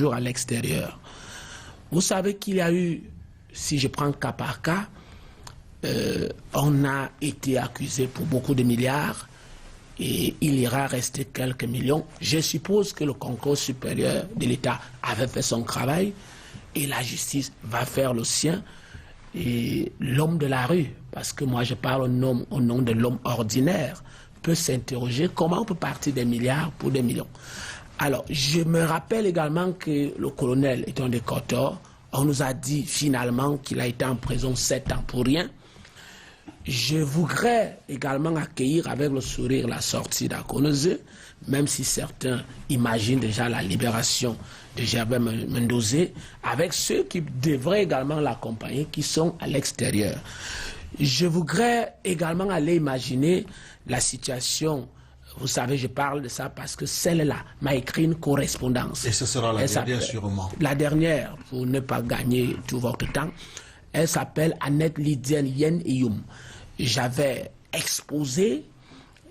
à l'extérieur. Vous savez qu'il y a eu, si je prends cas par cas, on a été accusé pour beaucoup de milliards et il ira rester quelques millions. Je suppose que le concours supérieur de l'État avait fait son travail et la justice va faire le sien. Et l'homme de la rue, parce que moi je parle au nom de l'homme ordinaire, peut s'interroger comment on peut partir des milliards pour des millions. Alors, je me rappelle également que le colonel est un décoteur. On nous a dit finalement qu'il a été en prison 7 ans pour rien. Je voudrais également accueillir avec le sourire la sortie d'Akonose, même si certains imaginent déjà la libération de Gervais Mendozé, avec ceux qui devraient également l'accompagner, qui sont à l'extérieur. Je voudrais également aller imaginer la situation. Vous savez, je parle de ça parce que celle-là m'a écrit une correspondance. Et ce sera la dernière sûrement. La dernière, pour ne pas gagner tout votre temps. Elle s'appelle Annette Lydienne Yen Iyum. J'avais exposé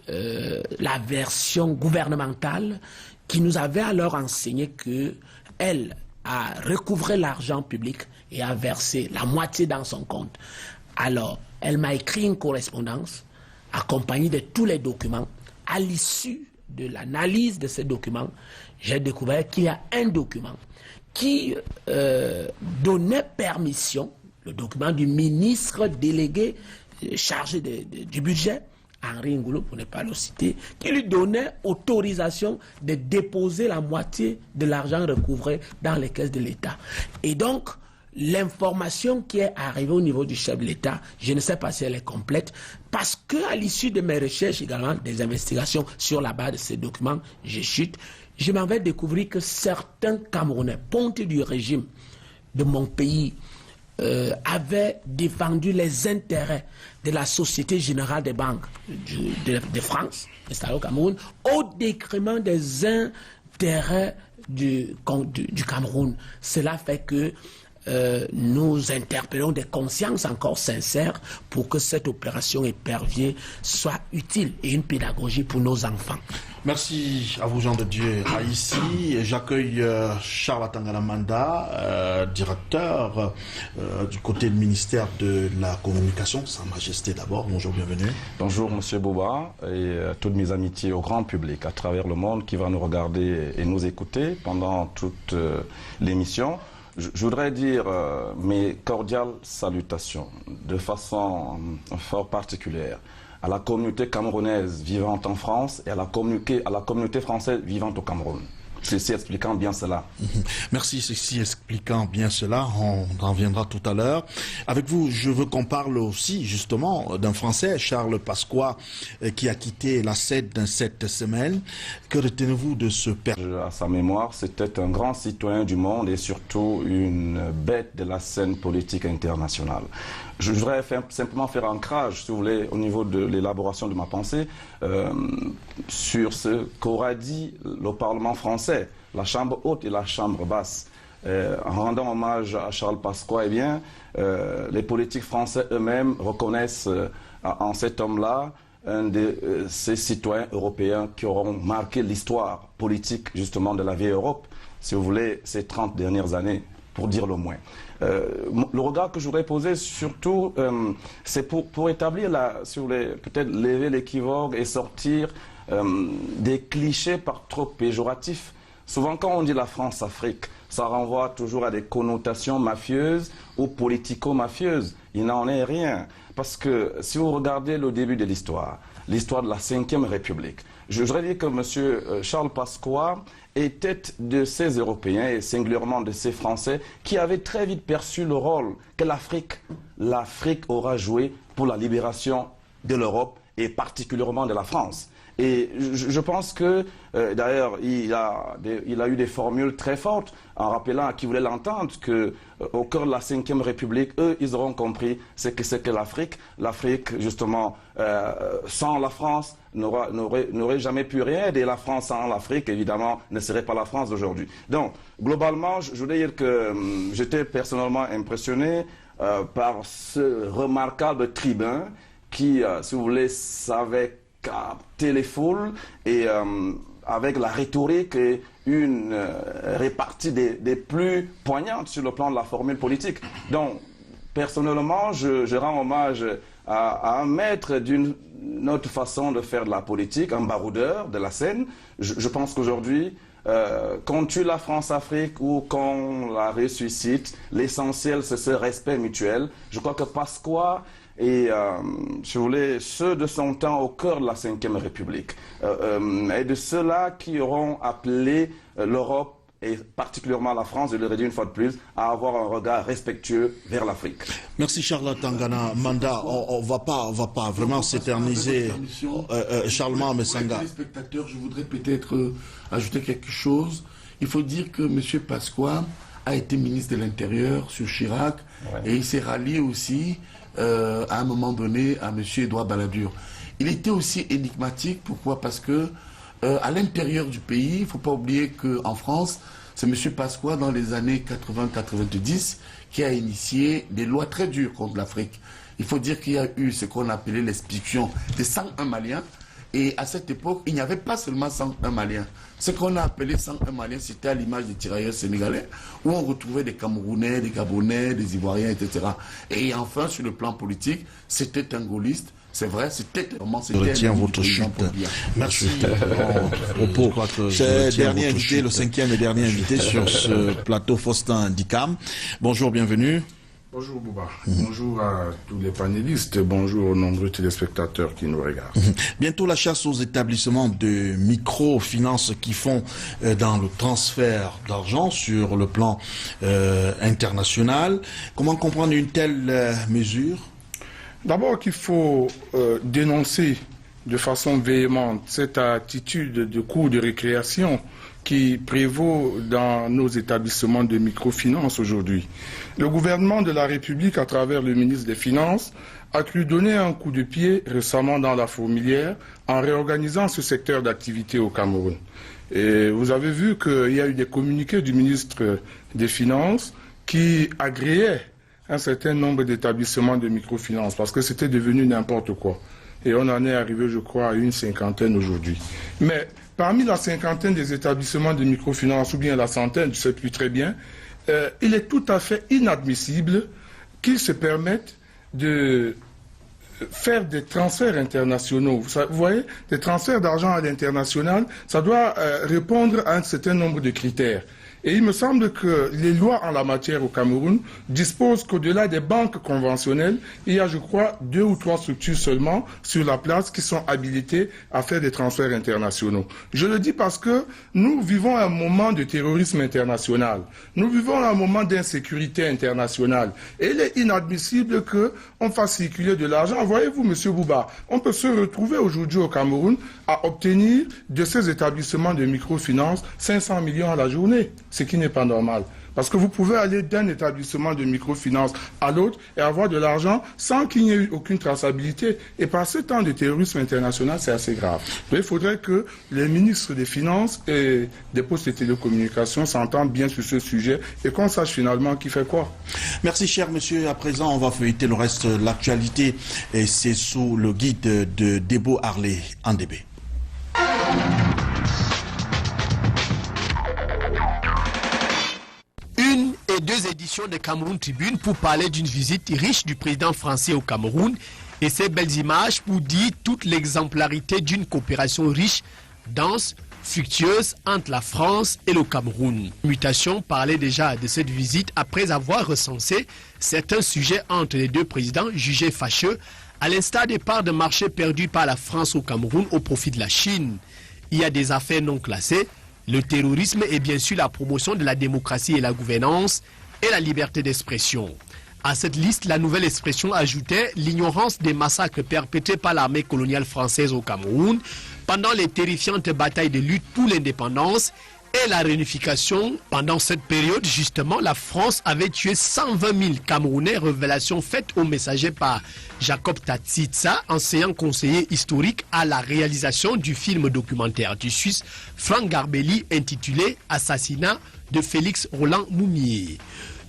la version gouvernementale qui nous avait alors enseigné qu'elle a recouvré l'argent public et a versé la moitié dans son compte. Alors, elle m'a écrit une correspondance accompagnée de tous les documents. À l'issue de l'analyse de ces documents, j'ai découvert qu'il y a un document qui donnait permission, le document du ministre délégué chargé du budget, Henri Ngoulo, pour ne pas le citer, qui lui donnait autorisation de déposer la moitié de l'argent recouvré dans les caisses de l'État. Et donc, l'information qui est arrivée au niveau du chef de l'État, je ne sais pas si elle est complète, parce qu'à l'issue de mes recherches également, des investigations sur la base de ces documents, je m'en vais découvrir que certains Camerounais, pontes du régime de mon pays, avaient défendu les intérêts de la Société Générale des Banques de France, installée au Cameroun, au détriment des intérêts du Cameroun. Cela fait que nous interpellons des consciences encore sincères pour que cette opération épervier soit utile et une pédagogie pour nos enfants. Merci à vous, Jean de Dieu. Ici, j'accueille Charles Atangalamanda, directeur du côté du ministère de la Communication. Sa Majesté d'abord, bonjour, bienvenue. Bonjour, Monsieur Bouba, et toutes mes amitiés au grand public à travers le monde qui va nous regarder et nous écouter pendant toute l'émission. Je voudrais dire mes cordiales salutations de façon fort particulière à la communauté camerounaise vivant en France et à la communauté française vivant au Cameroun. Ceci expliquant bien cela. Merci, ceci expliquant bien cela. On en reviendra tout à l'heure. Avec vous, je veux qu'on parle aussi, justement, d'un Français, Charles Pasqua, qui a quitté la SED cette semaine. Que retenez-vous de ce père? À sa mémoire, c'était un grand citoyen du monde et surtout une bête de la scène politique internationale. Je voudrais simplement faire ancrage, si vous voulez, au niveau de l'élaboration de ma pensée, sur ce qu'aura dit le Parlement français, la Chambre haute et la Chambre basse. En rendant hommage à Charles Pasqua, eh bien, les politiques français eux-mêmes reconnaissent en cet homme-là un de ces citoyens européens qui auront marqué l'histoire politique justement de la vieille Europe, si vous voulez, ces 30 dernières années, pour dire le moins. Le regard que je voudrais poser surtout, c'est pour établir, si vous voulez, peut-être lever l'équivoque et sortir des clichés par trop péjoratifs. Souvent, quand on dit la France-Afrique, ça renvoie toujours à des connotations mafieuses ou politico-mafieuses. Il n'en est rien. Parce que si vous regardez le début de l'histoire de la Ve République, je voudrais dire que M. Charles Pasqua était de ces Européens et singulièrement de ces Français qui avaient très vite perçu le rôle que l'Afrique aura joué pour la libération de l'Europe et particulièrement de la France. Et je pense que, d'ailleurs, il a eu des formules très fortes en rappelant à qui voulait l'entendre qu'au cœur de la Ve République, eux, ils auront compris ce que c'est que l'Afrique. L'Afrique, justement, sans la France, n'aurait jamais pu rien. Et la France sans l'Afrique, évidemment, ne serait pas la France d'aujourd'hui. Donc, globalement, je voulais dire que j'étais personnellement impressionné par ce remarquable tribun qui, si vous voulez, savait capter les foules et avec la rhétorique et une répartie des plus poignantes sur le plan de la formule politique. Donc, personnellement, je rends hommage à un maître d'une autre façon de faire de la politique, un baroudeur de la scène. Je pense qu'aujourd'hui, qu'on tue la France-Afrique ou qu'on la ressuscite, l'essentiel c'est ce respect mutuel. Je crois que Pasqua et si vous voulez, ceux de son temps au cœur de la Ve République et de ceux-là qui auront appelé l'Europe et particulièrement la France, je le redis une fois de plus, à avoir un regard respectueux vers l'Afrique. Merci Charles Tangana. Manda, on va pas vraiment s'éterniser. Charles Messanga. Les spectateurs, je voudrais peut-être ajouter quelque chose. Il faut dire que M. Pasqua a été ministre de l'Intérieur sur Chirac et il s'est rallié aussi à un moment donné à M. Édouard Balladur. Il était aussi énigmatique. Pourquoi? Parce que à l'intérieur du pays, il ne faut pas oublier qu'en France, c'est M. Pasqua, dans les années 80-90, qui a initié des lois très dures contre l'Afrique. Il faut dire qu'il y a eu ce qu'on appelait l'expulsion des 101 Maliens. Et à cette époque, il n'y avait pas seulement 101 Maliens. Ce qu'on a appelé 101 Maliens, c'était à l'image des tirailleurs sénégalais, où on retrouvait des Camerounais, des Gabonais, des Ivoiriens, etc. Et enfin, sur le plan politique, c'était un gaulliste. C'est vrai, c'était vraiment... Je retiens votre chute. Merci. Dernier invité, le 5e et dernier invité sur ce plateau, Faustin Dikam. Bonjour, bienvenue. Bonjour Bouba, bonjour à tous les panélistes, bonjour aux nombreux téléspectateurs qui nous regardent. Bientôt la chasse aux établissements de microfinance qui font dans le transfert d'argent sur le plan international. Comment comprendre une telle mesure? D'abord qu'il faut dénoncer de façon véhémente cette attitude de cours de récréation qui prévaut dans nos établissements de microfinance aujourd'hui. Le gouvernement de la République, à travers le ministre des Finances, a cru donner un coup de pied récemment dans la fourmilière en réorganisant ce secteur d'activité au Cameroun. Et vous avez vu qu'il y a eu des communiqués du ministre des Finances qui agréaient un certain nombre d'établissements de microfinance parce que c'était devenu n'importe quoi. Et on en est arrivé, je crois, à une 50aine aujourd'hui. Mais parmi la 50aine des établissements de microfinance, ou bien la centaine, je ne sais plus très bien, il est tout à fait inadmissible qu'ils se permettent de faire des transferts internationaux. Vous voyez, des transferts d'argent à l'international, ça doit répondre à un certain nombre de critères. Et il me semble que les lois en la matière au Cameroun disposent qu'au-delà des banques conventionnelles, il y a, je crois, 2 ou 3 structures seulement sur la place qui sont habilitées à faire des transferts internationaux. Je le dis parce que nous vivons un moment de terrorisme international. Nous vivons un moment d'insécurité internationale. Et il est inadmissible qu'on fasse circuler de l'argent. Voyez-vous, Monsieur Bouba, on peut se retrouver aujourd'hui au Cameroun à obtenir de ces établissements de microfinance 500 millions à la journée. Ce qui n'est pas normal. Parce que vous pouvez aller d'un établissement de microfinance à l'autre et avoir de l'argent sans qu'il n'y ait eu aucune traçabilité. Et par ce temps de terrorisme international, c'est assez grave. Mais il faudrait que les ministres des Finances et des postes de télécommunications s'entendent bien sur ce sujet et qu'on sache finalement qui fait quoi. Merci cher monsieur. À présent, on va feuilleter le reste de l'actualité et c'est sous le guide de Debo Harley Andébé. Une et 2 éditions de Cameroun Tribune pour parler d'une visite riche du président français au Cameroun et ces belles images pour dire toute l'exemplarité d'une coopération riche, dense, fructueuse entre la France et le Cameroun. Mutation parlait déjà de cette visite après avoir recensé certains sujets entre les 2 présidents jugés fâcheux, à l'instar des parts de marché perdues par la France au Cameroun au profit de la Chine. Il y a des affaires non classées, le terrorisme et bien sûr la promotion de la démocratie et la gouvernance et la liberté d'expression. À cette liste, la nouvelle expression ajoutait l'ignorance des massacres perpétrés par l'armée coloniale française au Cameroun pendant les terrifiantes batailles de lutte pour l'indépendance et la réunification. Pendant cette période, justement, la France avait tué 120 000 Camerounais, révélation faite au messager par Jacob Tatsitsa, enseignant conseiller historique à la réalisation du film documentaire du Suisse Franck Garbelli intitulé « Assassinat de Félix Roland Moumié ».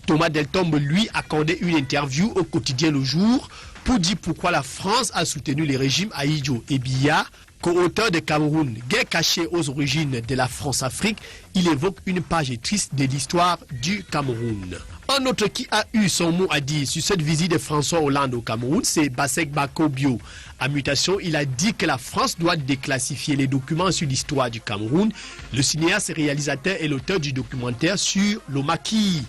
Thomas Deltombe, lui, accordait une interview au quotidien Le Jour pour dire pourquoi la France a soutenu les régimes Ahidjo et Biya Co-auteur de Cameroun, guerre cachée aux origines de la France-Afrique, il évoque une page triste de l'histoire du Cameroun. Un autre qui a eu son mot à dire sur cette visite de François Hollande au Cameroun, c'est Bassek Bako Bio. À Mutation, il a dit que la France doit déclassifier les documents sur l'histoire du Cameroun. Le cinéaste et réalisateur est l'auteur du documentaire sur l'Omaki.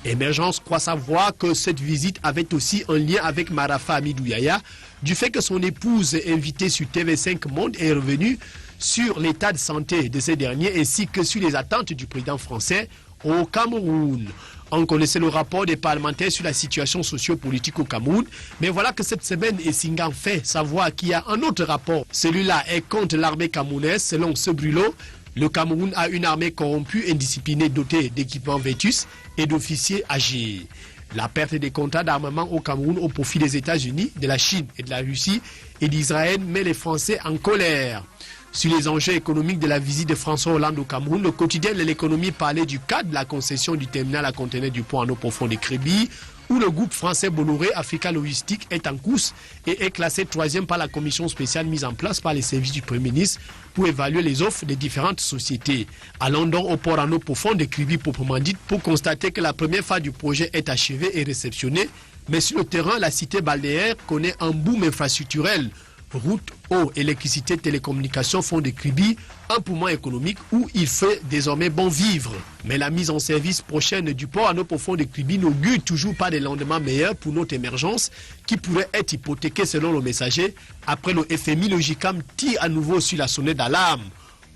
Émergence croit savoir que cette visite avait aussi un lien avec Marafa Amidou Yaya, du fait que son épouse invitée sur TV5 Monde est revenue sur l'état de santé de ces derniers ainsi que sur les attentes du président français au Cameroun. On connaissait le rapport des parlementaires sur la situation socio-politique au Cameroun, mais voilà que cette semaine, Essingan fait savoir qu'il y a un autre rapport. Celui-là est contre l'armée camerounaise. Selon ce brûlot, le Cameroun a une armée corrompue, indisciplinée, dotée d'équipements vétus et d'officiers âgés. La perte des contrats d'armement au Cameroun au profit des États-Unis, de la Chine et de la Russie et d'Israël met les Français en colère. Sur les enjeux économiques de la visite de François Hollande au Cameroun, le quotidien de l'économie parlait du cas de la concession du terminal à conteneurs du pont en eau profonde de Créby, où le groupe français Bolloré Africa Logistique est en course et est classé 3e par la commission spéciale mise en place par les services du Premier ministre pour évaluer les offres des différentes sociétés. Allons donc au port en eau profonde de Créby proprement dit pour constater que la première phase du projet est achevée et réceptionnée, mais sur le terrain, la cité balnéaire connaît un boom infrastructurel. Route, eau, électricité, télécommunications font de Kribi un poumon économique où il fait désormais bon vivre. Mais la mise en service prochaine du port en eau profonde de Kribi n'augure toujours pas des lendemains meilleurs pour notre émergence qui pourrait être hypothéquée selon le messager. Après le FMI, le JICAM tire à nouveau sur la sonnette d'alarme.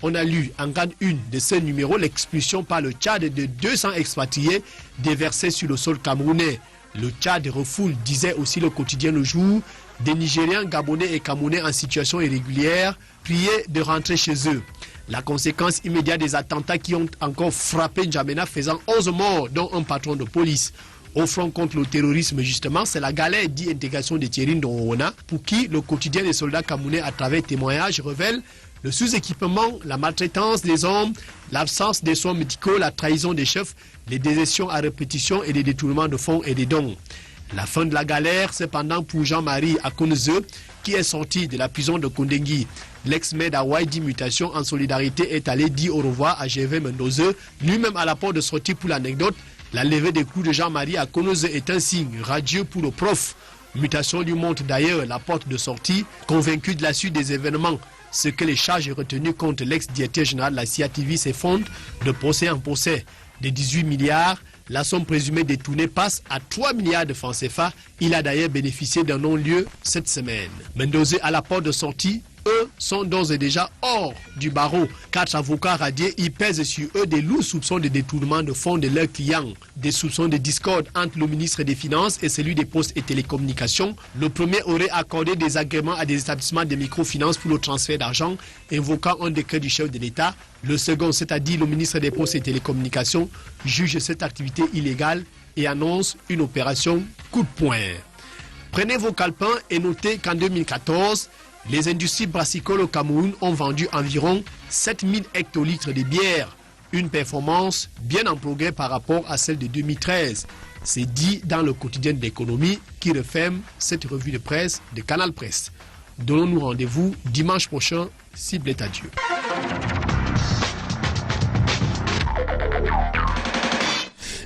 On a lu en grade 1 de ce numéro l'expulsion par le Tchad de 200 expatriés déversés sur le sol camerounais. Le Tchad refoule, disait aussi le quotidien Le Jour, des Nigériens, Gabonais et Camerounais en situation irrégulière, priés de rentrer chez eux. La conséquence immédiate des attentats qui ont encore frappé N'Djamena, faisant 11 morts, dont un patron de police. Au front contre le terrorisme, justement, c'est la galère d'intégration de Thierry Ndorona, pour qui le quotidien des soldats camerounais, à travers témoignages, révèle le sous-équipement, la maltraitance des hommes, l'absence des soins médicaux, la trahison des chefs, les désertions à répétition et les détournements de fonds et des dons. La fin de la galère, cependant, pour Jean-Marie Akoneze, qui est sorti de la prison de Kondengui. L'ex-maire d'Hawaï d'Immutation en solidarité est allé dire au revoir à Gervais Mendoze, lui-même à la porte de sortie pour l'anecdote. La levée des coups de Jean-Marie Akoneze est un signe radieux pour le prof. Mutation lui montre d'ailleurs la porte de sortie, convaincu de la suite des événements. Ce que les charges retenues contre l'ex-directeur général de la CIATV s'effondrent de procès en procès. Des 18 milliards, la somme présumée détournée passe à 3 milliards de francs CFA. Il a d'ailleurs bénéficié d'un non-lieu cette semaine. Mendoze à la porte de sortie, eux sont d'ores et déjà hors du barreau. 4 avocats radiés y pèsent sur eux des lourds soupçons de détournement de fonds de leurs clients. Des soupçons de discorde entre le ministre des Finances et celui des Postes et Télécommunications. Le premier aurait accordé des agréments à des établissements de microfinance pour le transfert d'argent, invoquant un décret du chef de l'État. Le second, c'est-à-dire le ministre des Postes et Télécommunications, juge cette activité illégale et annonce une opération coup de poing. Prenez vos calepins et notez qu'en 2014, les industries brassicoles au Cameroun ont vendu environ 7000 hectolitres de bière, une performance bien en progrès par rapport à celle de 2013. C'est dit dans le quotidien de l'économie qui referme cette revue de presse de Canal Presse. Donnons-nous rendez-vous dimanche prochain, si plaît à Dieu.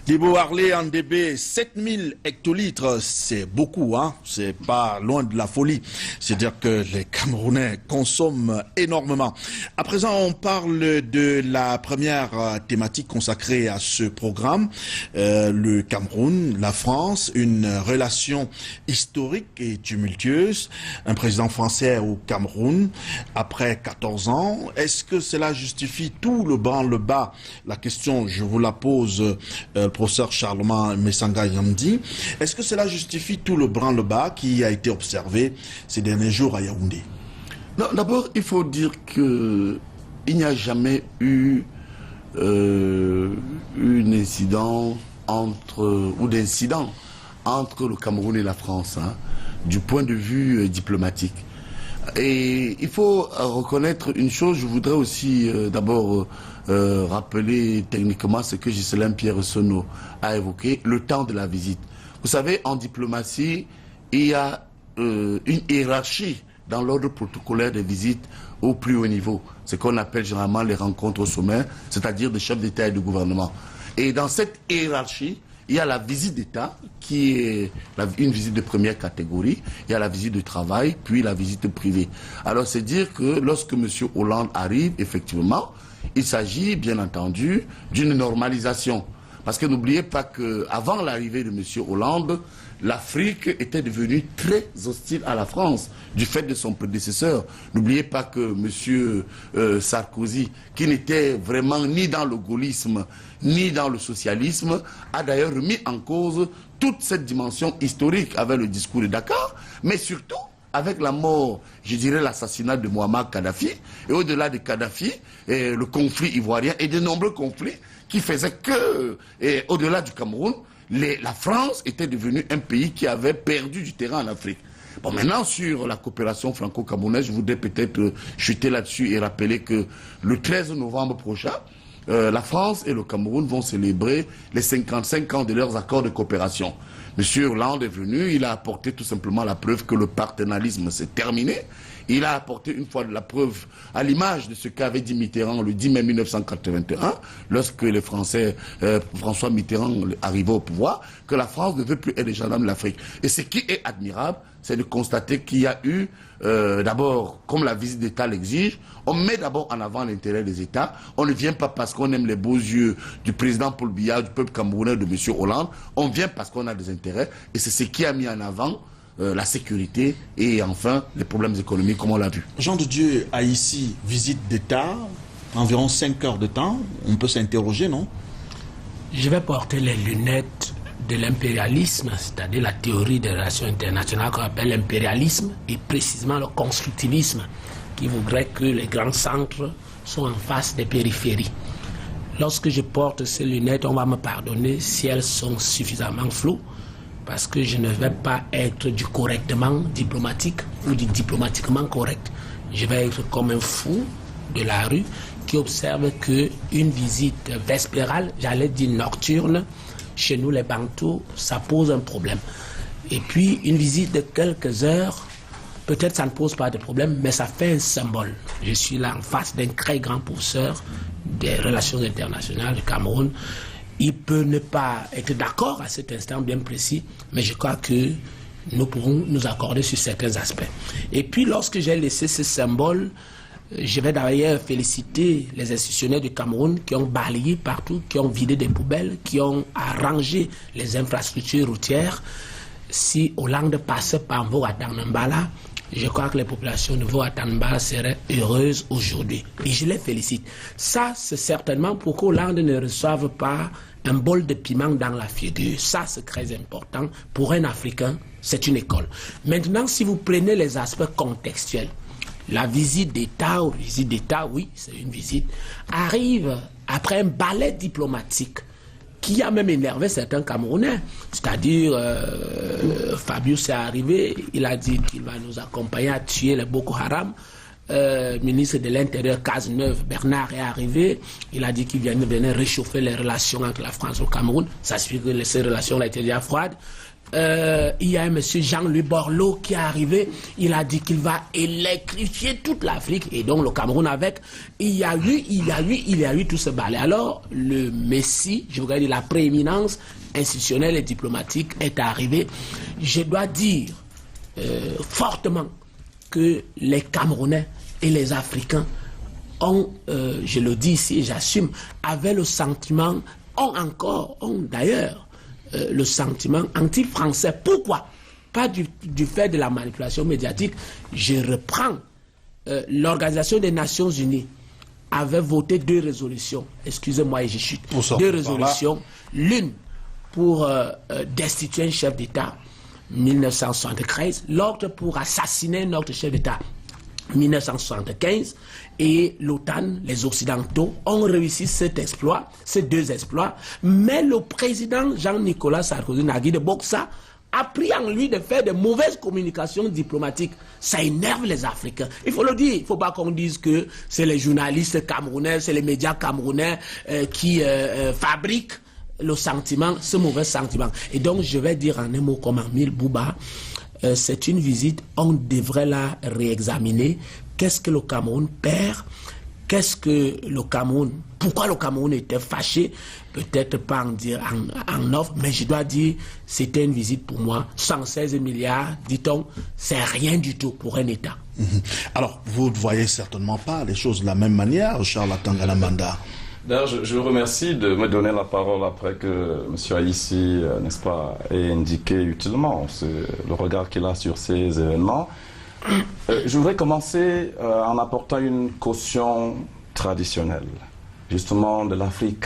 Thibaut Harlé en DB, 7000 hectolitres, c'est beaucoup, hein? C'est pas loin de la folie. C'est-à-dire que les Camerounais consomment énormément. À présent, on parle de la première thématique consacrée à ce programme. Le Cameroun, la France, une relation historique et tumultueuse. Un président français au Cameroun, après 14 ans. Est-ce que cela justifie tout le branle-bas? La question, je vous la pose, professeur Charlemagne Messanga Yamdi. Est-ce que cela justifie tout le branle-bas qui a été observé ces derniers jours à Yaoundé? Non, d'abord, il faut dire qu'il n'y a jamais eu d'incident entre le Cameroun et la France, hein, du point de vue diplomatique. Et il faut reconnaître une chose, je voudrais aussi d'abord rappeler techniquement ce que Ghislain Pierre Sono a évoqué, le temps de la visite. Vous savez, en diplomatie, il y a une hiérarchie dans l'ordre protocolaire des visites au plus haut niveau. Ce qu'on appelle généralement les rencontres au sommet, c'est-à-dire des chefs d'État et de gouvernement. Et dans cette hiérarchie, il y a la visite d'État, qui est une visite de première catégorie. Il y a la visite de travail, puis la visite privée. Alors, c'est dire que lorsque M. Hollande arrive, effectivement, il s'agit, bien entendu, d'une normalisation. Parce que n'oubliez pas qu'avant l'arrivée de M. Hollande, l'Afrique était devenue très hostile à la France du fait de son prédécesseur. N'oubliez pas que M. Sarkozy, qui n'était vraiment ni dans le gaullisme ni dans le socialisme, a d'ailleurs remis en cause toute cette dimension historique avec le discours de Dakar, mais surtout avec la mort, je dirais l'assassinat de Muammar Kadhafi, et au-delà de Kadhafi, le conflit ivoirien et de nombreux conflits qui faisaient que, au-delà du Cameroun, la France était devenue un pays qui avait perdu du terrain en Afrique. Bon, maintenant, sur la coopération franco-camerounaise, je voudrais peut-être chuter là-dessus et rappeler que le 13 novembre prochain, la France et le Cameroun vont célébrer les 55 ans de leurs accords de coopération. Monsieur Hollande est venu, il a apporté tout simplement la preuve que le partenariatisme s'est terminé. Il a apporté une fois de la preuve à l'image de ce qu'avait dit Mitterrand le 10 mai 1981, lorsque les Français, François Mitterrand arrivait au pouvoir, que la France ne veut plus être les gendarmes de l'Afrique. Et ce qui est admirable, c'est de constater qu'il y a eu, d'abord, comme la visite d'État l'exige, on met d'abord en avant l'intérêt des États. On ne vient pas parce qu'on aime les beaux yeux du président Paul Biya, du peuple camerounais, de M. Hollande. On vient parce qu'on a des intérêts. Et c'est ce qui a mis en avant la sécurité et enfin les problèmes économiques, comme on l'a vu. Jean de Dieu a ici visite d'État, environ 5 heures de temps. On peut s'interroger, non? Je vais porter les lunettes de l'impérialisme, c'est-à-dire la théorie des relations internationales qu'on appelle l'impérialisme, et précisément le constructivisme, qui voudrait que les grands centres soient en face des périphéries. Lorsque je porte ces lunettes, on va me pardonner si elles sont suffisamment floues, parce que je ne vais pas être du correctement diplomatique ou du diplomatiquement correct. Je vais être comme un fou de la rue qui observe qu'une visite vespérale, j'allais dire nocturne, chez nous les Bantous, ça pose un problème. Et puis une visite de quelques heures, peut-être ça ne pose pas de problème, mais ça fait un symbole. Je suis là en face d'un très grand professeur des relations internationales du Cameroun. Il peut ne pas être d'accord à cet instant bien précis, mais je crois que nous pourrons nous accorder sur certains aspects. Et puis lorsque j'ai laissé ce symbole, je vais d'ailleurs féliciter les institutionnels du Cameroun qui ont balayé partout, qui ont vidé des poubelles, qui ont arrangé les infrastructures routières. Si Hollande passait par Mvo-Atangambala, je crois que les populations de Mvo-Atangambala seraient heureuses aujourd'hui. Et je les félicite. Ça, c'est certainement pour qu'Hollande ne reçoive pas un bol de piment dans la figure. Ça, c'est très important. Pour un Africain, c'est une école. Maintenant, si vous prenez les aspects contextuels, la visite d'État, oui, c'est une visite, arrive après un ballet diplomatique qui a même énervé certains Camerounais. C'est-à-dire, Fabius est arrivé, il a dit qu'il va nous accompagner à tuer les Boko Haram. Ministre de l'Intérieur, Cazeneuve, Bernard est arrivé, il a dit qu'il venait réchauffer les relations entre la France et le Cameroun. Ça suffit que ces relations-là étaient déjà froides. Il y a un monsieur Jean-Louis Borloo qui est arrivé, il a dit qu'il va électrifier toute l'Afrique et donc le Cameroun avec. Il y a eu tout ce balai. Alors le Messie, je voudrais dire la prééminence institutionnelle et diplomatique est arrivée. Je dois dire fortement que les Camerounais et les Africains ont, je le dis ici et j'assume, avaient le sentiment, ont d'ailleurs le sentiment anti-français. Pourquoi? Pas du fait de la manipulation médiatique. Je reprends. L'Organisation des Nations Unies avait voté 2 résolutions. Excusez-moi et je chute. 2 résolutions. L'une pour destituer un chef d'État, 1973. L'autre pour assassiner notre chef d'État, 1975, et l'OTAN, les Occidentaux, ont réussi cet exploit, ces 2 exploits, mais le président Jean-Nicolas Sarkozy Nagui de Bokassa a pris en lui de faire de mauvaises communications diplomatiques. Ça énerve les Africains. Il faut le dire, il ne faut pas qu'on dise que c'est les journalistes camerounais, c'est les médias camerounais qui fabriquent le sentiment, ce mauvais sentiment. Et donc je vais dire en un mot comme Emile Bouba, c'est une visite, on devrait la réexaminer. Qu'est-ce que le Cameroun perd? Qu'est-ce que le Cameroun, pourquoi le Cameroun était fâché? Peut-être pas en dire en offre, mais je dois dire, c'était une visite pour moi. 116 milliards, dit-on, c'est rien du tout pour un État. Alors, vous ne voyez certainement pas les choses de la même manière, Charles Atangalamanda. D'ailleurs, je vous remercie de me donner la parole après que M. Aïssi, n'est-ce pas, ait indiqué utilement le regard qu'il a sur ces événements. Je voudrais commencer en apportant une caution traditionnelle, justement de l'Afrique,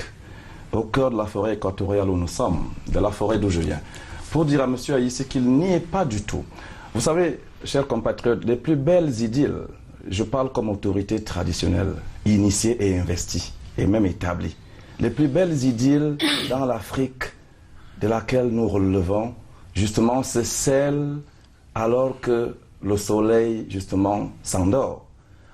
au cœur de la forêt équatoriale où nous sommes, de la forêt d'où je viens, pour dire à M. Aïssi qu'il n'y est pas du tout. Vous savez, chers compatriotes, les plus belles idylles, je parle comme autorité traditionnelle, initiée et investie, et même établie. Les plus belles idylles dans l'Afrique de laquelle nous relevons, justement, c'est celle alors que le soleil, justement, s'endort.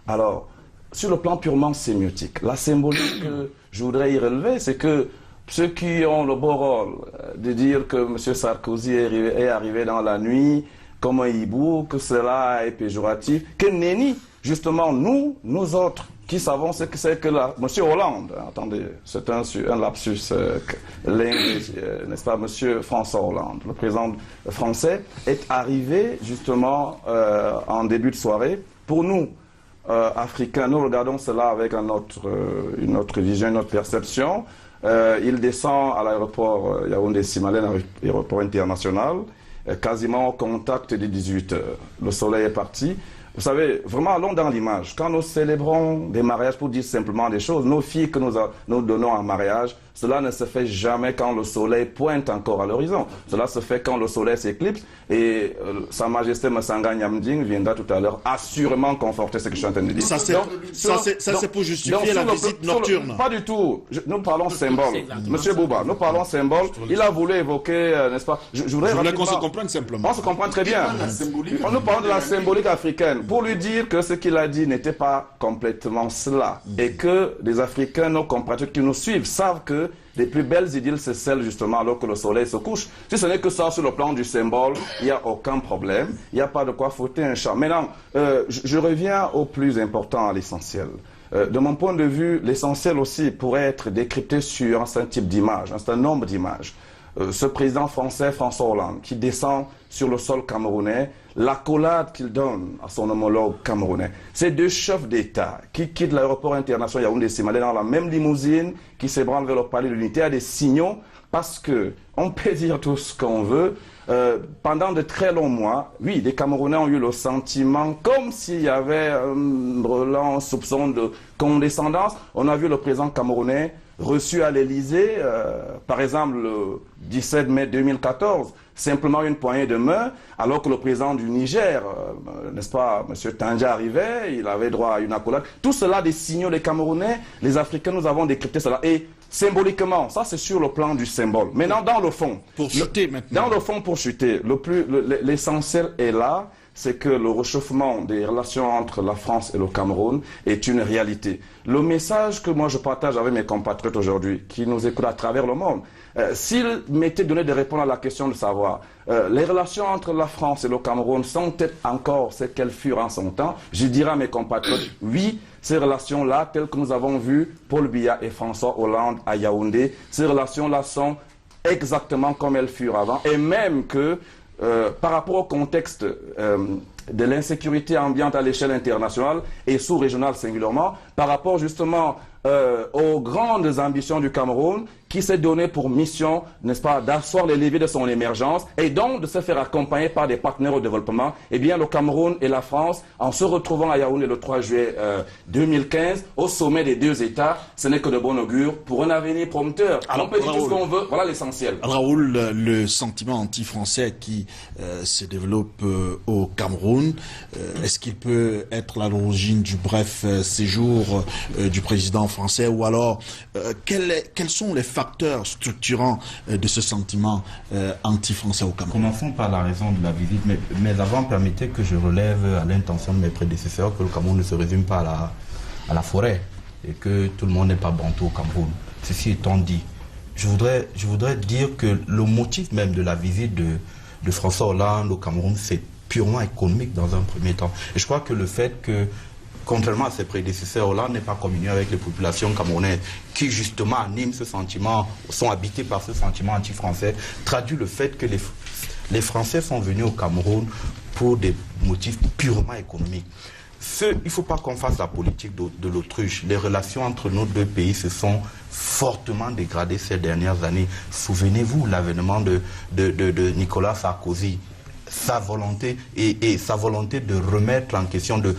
Alors, sur le plan purement sémiotique, la symbolique que je voudrais y relever, c'est que ceux qui ont le beau rôle de dire que M. Sarkozy est arrivé dans la nuit comme un hibou, que cela est péjoratif, que nenni, justement, nous autres, qui savons ce que c'est que M. Hollande, attendez, c'est un lapsus n'est-ce pas, M. François Hollande, le président français, est arrivé justement en début de soirée. Pour nous, Africains, nous regardons cela avec une autre vision, une autre perception. Il descend à l'aéroport Yaoundé-Simalène, aéroport international, quasiment au contact des 18 heures. Le soleil est parti. Vous savez, vraiment, allons dans l'image. Quand nous célébrons des mariages, pour dire simplement des choses, nos filles que nous donnons en mariage, cela ne se fait jamais quand le soleil pointe encore à l'horizon. Cela se fait quand le soleil s'éclipse. Et Sa Majesté Masanga Nyamding viendra tout à l'heure assurément conforter ce que je suis en train de dire. Ça, c'est pour justifier la visite nocturne. Pas du tout. Nous parlons symbole. Monsieur Bouba, nous parlons symbole. Il a voulu évoquer, n'est-ce pas? Je voudrais qu'on se comprenne simplement. On se comprend très bien. Nous parlons de la symbolique africaine. Pour lui dire que ce qu'il a dit n'était pas complètement cela. Et que les Africains, nos compatriotes qui nous suivent, savent que les plus belles idylles, c'est celles justement alors que le soleil se couche. Si ce n'est que ça sur le plan du symbole, il n'y a aucun problème. Il n'y a pas de quoi fouetter un chat. Maintenant, je reviens au plus important, à l'essentiel. De mon point de vue, l'essentiel aussi pourrait être décrypté sur un certain type d'image, un certain nombre d'images. Ce président français, François Hollande, qui descend sur le sol camerounais, l'accolade qu'il donne à son homologue camerounais. Ces deux chefs d'État qui quittent l'aéroport international Yaoundé-Simalène dans la même limousine, qui s'ébranlent vers le palais de l'unité, à des signaux, parce que on peut dire tout ce qu'on veut. Pendant de très longs mois, oui, les Camerounais ont eu le sentiment comme s'il y avait un brelan soupçon de condescendance. On a vu le président camerounais reçu à l'Élysée, par exemple le 17 mai 2014, simplement une poignée de main, alors que le président du Niger, n'est-ce pas, M. Tandja arrivait, il avait droit à une accolade. Tout cela, des signaux, les Camerounais, les Africains, nous avons décrypté cela. Et symboliquement, ça c'est sur le plan du symbole. Maintenant, dans le fond, pour chuter maintenant. Dans le fond, pour chuter, l'essentiel est là, c'est que le réchauffement des relations entre la France et le Cameroun est une réalité. Le message que moi je partage avec mes compatriotes aujourd'hui, qui nous écoutent à travers le monde, s'ils m'étaient donné de répondre à la question de savoir, les relations entre la France et le Cameroun sont-elles encore ce qu'elles furent en son temps, je dirais à mes compatriotes, oui, ces relations-là, telles que nous avons vu Paul Biya et François Hollande à Yaoundé, ces relations-là sont exactement comme elles furent avant, et même que par rapport au contexte de l'insécurité ambiante à l'échelle internationale et sous-régionale singulièrement, par rapport justement aux grandes ambitions du Cameroun, qui s'est donné pour mission, n'est-ce pas, d'asseoir les leviers de son émergence et donc de se faire accompagner par des partenaires au développement, eh bien le Cameroun et la France, en se retrouvant à Yaoundé le 3 juillet 2015, au sommet des deux États, ce n'est que de bon augure pour un avenir prometteur. Alors, on peut dire tout ce qu'on veut, voilà l'essentiel. Raoul, le sentiment anti-français qui se développe au Cameroun, est-ce qu'il peut être à l'origine du bref séjour du président français, ou alors quels sont les facteurs structurants de ce sentiment anti-français au Cameroun? Commençons par la raison de la visite, mais avant, permettez que je relève à l'intention de mes prédécesseurs que le Cameroun ne se résume pas à la forêt et que tout le monde n'est pas bantou au Cameroun. Ceci étant dit, je voudrais dire que le motif même de la visite de François Hollande au Cameroun, c'est purement économique dans un premier temps. Et je crois que le fait que, contrairement à ses prédécesseurs, Hollande n'est pas communié avec les populations camerounaises qui justement animent ce sentiment, sont habitées par ce sentiment anti-français, traduit le fait que les Français sont venus au Cameroun pour des motifs purement économiques. Il ne faut pas qu'on fasse la politique de l'autruche. Les relations entre nos deux pays se sont fortement dégradées ces dernières années. Souvenez-vous l'avènement de Nicolas Sarkozy. Sa volonté et sa volonté de remettre en question, de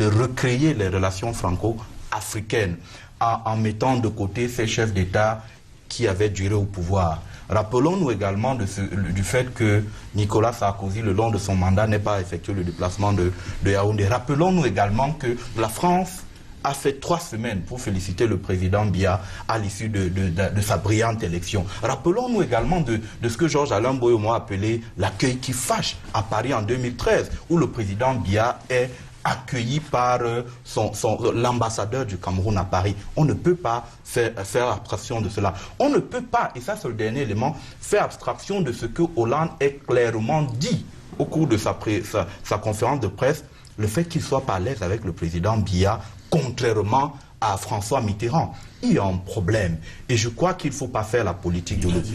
recréer les relations franco-africaines en mettant de côté ces chefs d'État qui avaient duré au pouvoir. Rappelons-nous également du fait que Nicolas Sarkozy, le long de son mandat, n'ait pas effectué le déplacement de Yaoundé. Rappelons-nous également que la France a fait 3 semaines pour féliciter le président Biya à l'issue de sa brillante élection. Rappelons-nous également de ce que Georges Alain Boyomo a appelé l'accueil qui fâche à Paris en 2013, où le président Biya est accueilli par l'ambassadeur du Cameroun à Paris. On ne peut pas faire abstraction de cela. On ne peut pas, et ça c'est le dernier élément, faire abstraction de ce que Hollande a clairement dit au cours de sa conférence de presse, le fait qu'il soit pas à l'aise avec le président Biya, contrairement à François Mitterrand. Il y a un problème. Et je crois qu'il ne faut pas faire la politique de l'autre.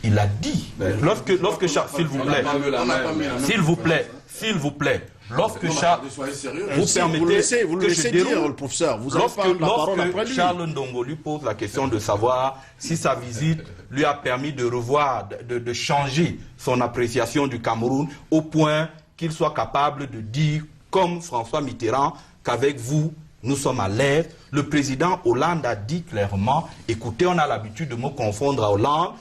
Il a dit. Lorsque Charles, s'il vous plaît, lorsque Charles, vous le laissez dire, le professeur. Vous avez pas la parole après lui. Charles Ndongo lui pose la question de savoir si sa visite lui a permis de revoir, de changer son appréciation du Cameroun au point qu'il soit capable de dire, comme François Mitterrand, qu'avec vous, nous sommes à l'aise. Le président Hollande a dit clairement, écoutez, on a l'habitude de me confondre à Hollande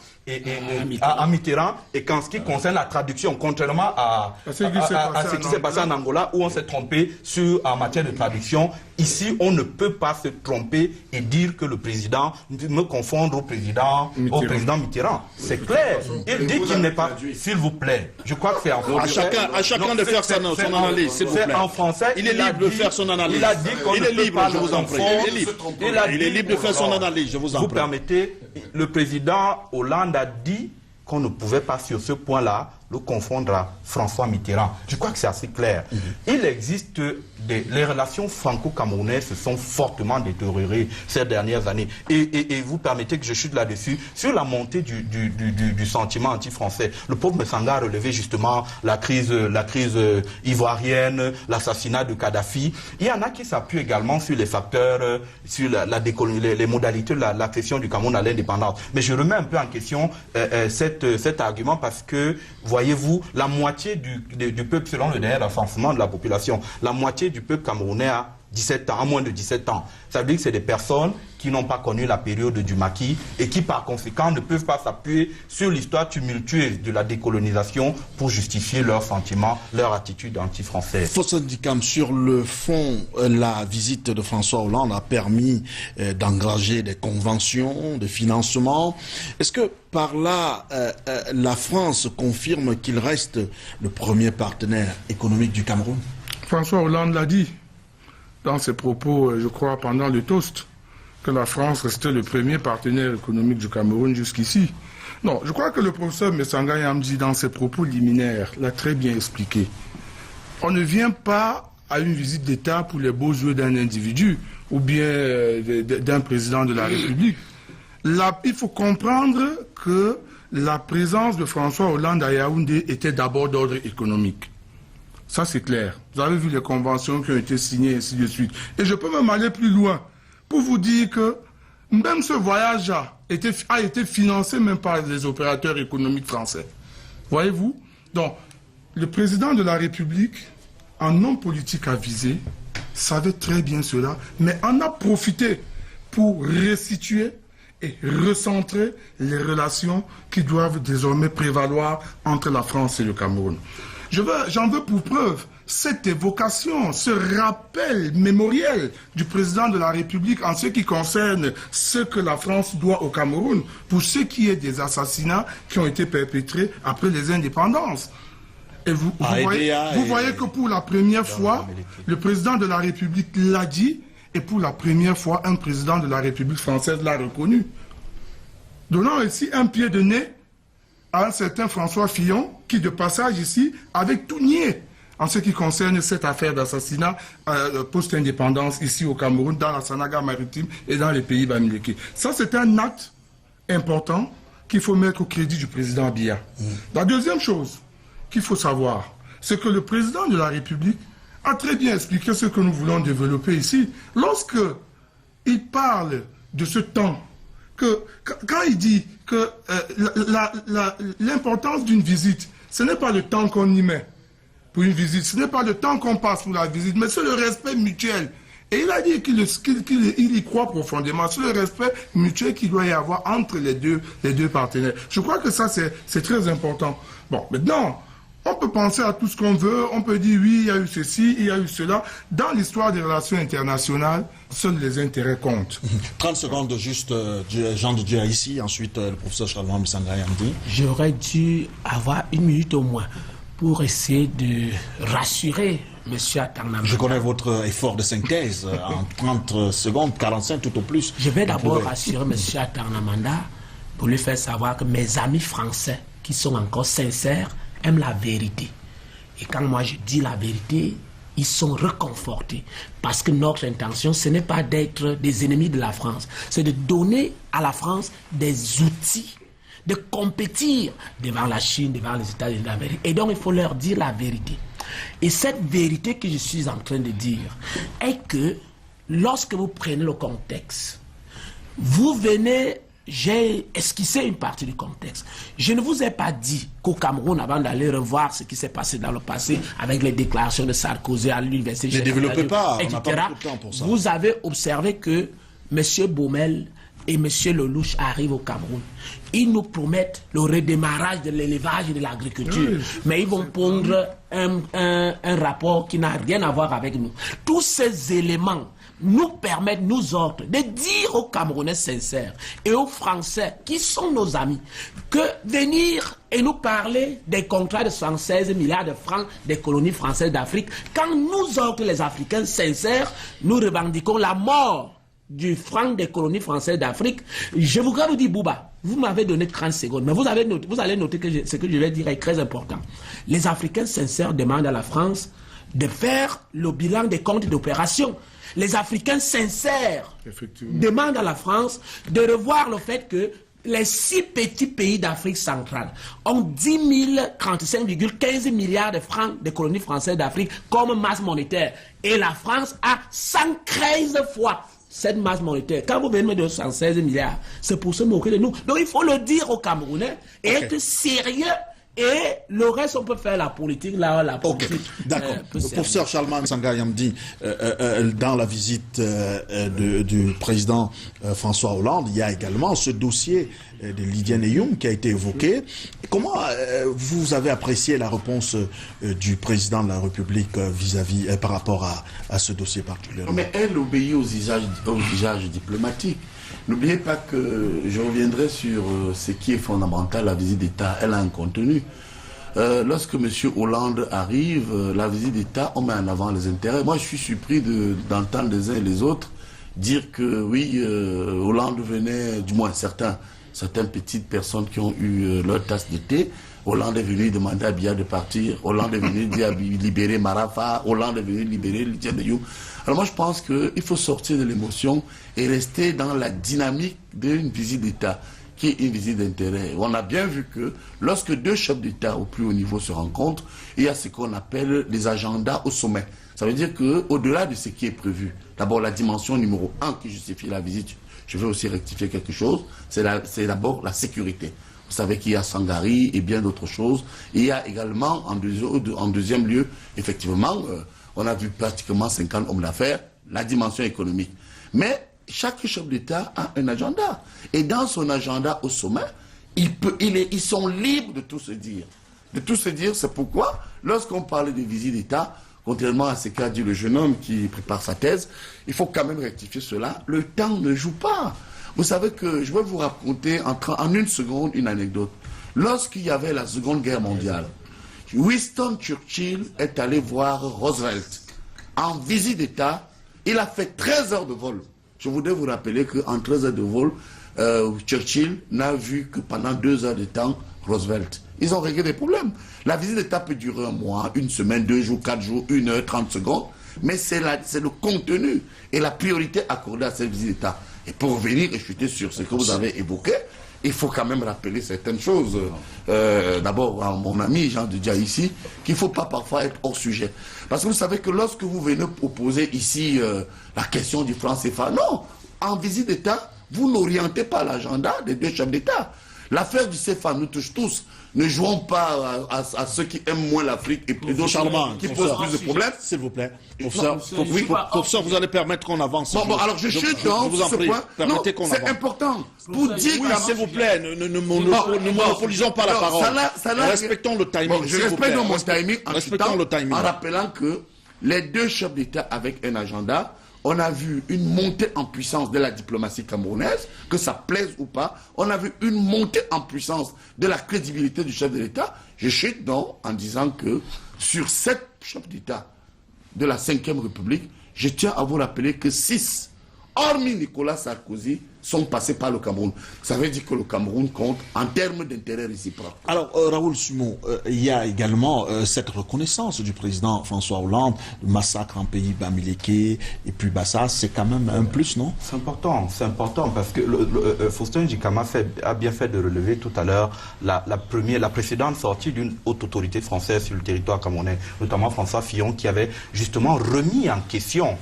à Mitterrand, et qu'en ce qui concerne la traduction, contrairement à ce qui s'est passé en Angola, où on s'est trompé en matière de traduction, ici, on ne peut pas se tromper et dire que le président me confondre au président Mitterrand. C'est clair. Il dit qu'il n'est pas... S'il vous plaît, je crois que c'est en français. À chacun de faire son analyse, s'il vous plaît. En français, il est libre de faire son analyse. Il a dit qu'on ne peut pas je vous en prie. Il est libre de faire son analyse, je vous en prie. Vous permettez, le président Hollande a dit qu'on ne pouvait pas sur ce point-là le confondre à François Mitterrand. Je crois que c'est assez clair. Il existe les relations franco-camerounaises se sont fortement détériorées ces dernières années. Et vous permettez que je chute là-dessus. Sur la montée du sentiment anti-français, le pauvre Messanga a relevé justement la crise ivoirienne, l'assassinat de Kadhafi. Il y en a qui s'appuient également sur les facteurs, sur les modalités de l'accession du Cameroun à l'indépendance. Mais je remets un peu en question cet argument parce que, voyez-vous, la moitié du peuple, selon le dernier recensement de la population, la moitié du peuple camerounais a 17 ans, à moins de 17 ans. Ça veut dire que c'est des personnes qui n'ont pas connu la période du maquis et qui, par conséquent, ne peuvent pas s'appuyer sur l'histoire tumultueuse de la décolonisation pour justifier leurs sentiments, leur attitude anti-française. Fossé Dikam, sur le fond, la visite de François Hollande a permis d'engager des conventions de financement. Est-ce que par là, la France confirme qu'il reste le premier partenaire économique du Cameroun? François Hollande l'a dit dans ses propos, je crois, pendant le toast, que la France restait le premier partenaire économique du Cameroun jusqu'ici. Non, je crois que le professeur Messanga Yamdi, dans ses propos liminaires, l'a très bien expliqué. On ne vient pas à une visite d'État pour les beaux yeux d'un individu ou bien d'un président de la République. Il faut comprendre que la présence de François Hollande à Yaoundé était d'abord d'ordre économique. Ça, c'est clair. Vous avez vu les conventions qui ont été signées, et ainsi de suite. Et je peux même aller plus loin pour vous dire que même ce voyage a été financé même par les opérateurs économiques français. Voyez-vous? Donc, le président de la République, un homme politique avisé, savait très bien cela, mais en a profité pour restituer et recentrer les relations qui doivent désormais prévaloir entre la France et le Cameroun. J'en veux pour preuve cette évocation, ce rappel mémoriel du président de la République en ce qui concerne ce que la France doit au Cameroun pour ce qui est des assassinats qui ont été perpétrés après les indépendances. Et vous voyez que pour la première fois, le président de la République l'a dit, et pour la première fois, un président de la République française l'a reconnu. Donnant ici un pied de nez à un certain François Fillon, qui de passage ici avait tout nié en ce qui concerne cette affaire d'assassinat post-indépendance ici au Cameroun, dans la Sanaga maritime et dans les pays bamileke. Ça, c'est un acte important qu'il faut mettre au crédit du président Biya. La deuxième chose qu'il faut savoir, c'est que le président de la République a très bien expliqué ce que nous voulons développer ici. Lorsque il parle de ce temps, quand il dit que l'importance d'une visite, ce n'est pas le temps qu'on y met pour une visite, ce n'est pas le temps qu'on passe pour la visite, mais c'est le respect mutuel. Et il a dit qu'il y croit profondément, c'est le respect mutuel qu'il doit y avoir entre les deux partenaires. Je crois que ça, c'est très important. Bon, maintenant, on peut penser à tout ce qu'on veut, on peut dire oui, il y a eu ceci, il y a eu cela. Dans l'histoire des relations internationales, seuls les intérêts comptent. 30 secondes juste, Jean de Dieu ici, ensuite le professeur Charles Misanga Yamdi. J'aurais dû avoir 1 minute au moins pour essayer de rassurer M. Atanamanda. Je connais votre effort de synthèse en 30 secondes, 45 tout au plus. Je vais d'abord rassurer M. Atanamanda pour lui faire savoir que mes amis français qui sont encore sincères aiment la vérité. Et quand moi je dis la vérité, ils sont réconfortés. Parce que notre intention, ce n'est pas d'être des ennemis de la France. C'est de donner à la France des outils de compétir devant la Chine, devant les États-Unis d'Amérique. Et donc, il faut leur dire la vérité. Et cette vérité que je suis en train de dire est que lorsque vous prenez le contexte, vous venez... J'ai esquissé une partie du contexte. Je ne vous ai pas dit qu'au Cameroun, avant d'aller revoir ce qui s'est passé dans le passé avec les déclarations de Sarkozy à l'université, ne développez pas, etc., on n'a pas beaucoup de temps pour ça. Vous avez observé que M. Baumel et M. Lelouch arrivent au Cameroun. Ils nous promettent le redémarrage de l'élevage et de l'agriculture, oui, mais ils vont pondre un rapport qui n'a rien à voir avec nous. Tous ces éléments nous permettent, nous autres, de dire aux Camerounais sincères et aux Français qui sont nos amis que venir et nous parler des contrats de 76 milliards de francs des colonies françaises d'Afrique, quand nous autres, les Africains sincères, nous revendiquons la mort du franc des colonies françaises d'Afrique, je voudrais vous dire, Bouba, vous m'avez donné 30 secondes, mais vous allez noter que ce que je vais dire est très important. Les Africains sincères demandent à la France de faire le bilan des comptes d'opération. Les Africains sincères demandent à la France de revoir le fait que les 6 petits pays d'Afrique centrale ont 35,15 milliards de francs de colonies françaises d'Afrique comme masse monétaire. Et la France a 113 fois cette masse monétaire. Quand vous venez me donner 116 milliards, c'est pour se moquer de nous. Donc il faut le dire aux Camerounais et être sérieux. Et le reste, on peut faire la politique, là, la politique. D'accord. Le professeur Charles Misanga Yamdi, dans la visite du président François Hollande, il y a également ce dossier de Lydiane Eyoum qui a été évoqué. Comment vous avez apprécié la réponse du président de la République vis-à-vis, par rapport à ce dossier particulièrement? Mais elle obéit aux usages diplomatiques. N'oubliez pas que je reviendrai sur ce qui est fondamental, la visite d'État. Elle a un contenu. Lorsque M. Hollande arrive, la visite d'État, on met en avant les intérêts. Moi, je suis surpris d'entendre les uns et les autres dire que oui, Hollande venait, du moins certaines petites personnes qui ont eu leur tasse de thé. Hollande est venu demander à Biya de partir. Hollande est venu dire libérer Marafa. Hollande est venu libérer Lydiane Eyoum. Alors moi je pense qu'il faut sortir de l'émotion et rester dans la dynamique d'une visite d'État qui est une visite d'intérêt. On a bien vu que lorsque 2 chefs d'État au plus haut niveau se rencontrent, il y a ce qu'on appelle les agendas au sommet. Ça veut dire qu'au-delà de ce qui est prévu, d'abord la dimension numéro 1 qui justifie la visite, je veux aussi rectifier quelque chose, c'est d'abord la sécurité. Vous savez qu'il y a Sangari et bien d'autres choses. Et il y a également, en deuxième lieu, effectivement, on a vu pratiquement 50 hommes d'affaires, la dimension économique. Mais chaque chef d'État a un agenda. Et dans son agenda au sommet, ils sont libres de tout se dire. De tout se dire, c'est pourquoi, lorsqu'on parle des visites d'État, contrairement à ce qu'a dit le jeune homme qui prépare sa thèse, il faut quand même rectifier cela. Le temps ne joue pas. Vous savez que je vais vous raconter en 1 seconde une anecdote. Lorsqu'il y avait la Seconde Guerre mondiale, Winston Churchill est allé voir Roosevelt en visite d'État. Il a fait 13 heures de vol. Je voudrais vous rappeler qu'en 13 heures de vol, Churchill n'a vu que pendant 2 heures de temps Roosevelt. Ils ont réglé des problèmes. La visite d'État peut durer un mois, une semaine, 2 jours, 4 jours, 1 heure, 30 secondes. Mais c'est le contenu et la priorité accordée à cette visite d'État. Et pour revenir et chuter sur ce que vous avez évoqué, il faut quand même rappeler certaines choses. D'abord, à mon ami Jean de Dia ici, qu'il ne faut pas parfois être hors sujet. Parce que vous savez que lorsque vous venez proposer ici la question du franc CFA, non, en visite d'État, vous n'orientez pas l'agenda des 2 chefs d'État. L'affaire du CFA nous touche tous. Ne jouons pas à ceux qui aiment moins l'Afrique et plus d'autres qui posent plus de problèmes. S'il vous plaît. Professeur, vous allez permettre qu'on avance. Bon, alors je chute dans ce point. Non, c'est important. Pour dire s'il vous plaît, ne monopolisons pas la parole. Respectons le timing. Je respecte mon timing en rappelant que les 2 chefs d'État avec un agenda, on a vu une montée en puissance de la diplomatie camerounaise, que ça plaise ou pas. On a vu une montée en puissance de la crédibilité du chef de l'État. Je chute donc en disant que sur 7 chefs d'État de la 5e République, je tiens à vous rappeler que 6, hormis Nicolas Sarkozy, sont passés par le Cameroun. Ça veut dire que le Cameroun compte en termes d'intérêt réciproque. Alors, Raoul Sumon, il y a également cette reconnaissance du président François Hollande, le massacre en pays Bamileke et puis Bassa, c'est quand même un plus, non? C'est important parce que Faustin Djikama a bien fait de relever tout à l'heure la précédente sortie d'une haute autorité française sur le territoire camerounais, notamment François Fillon, qui avait justement remis en question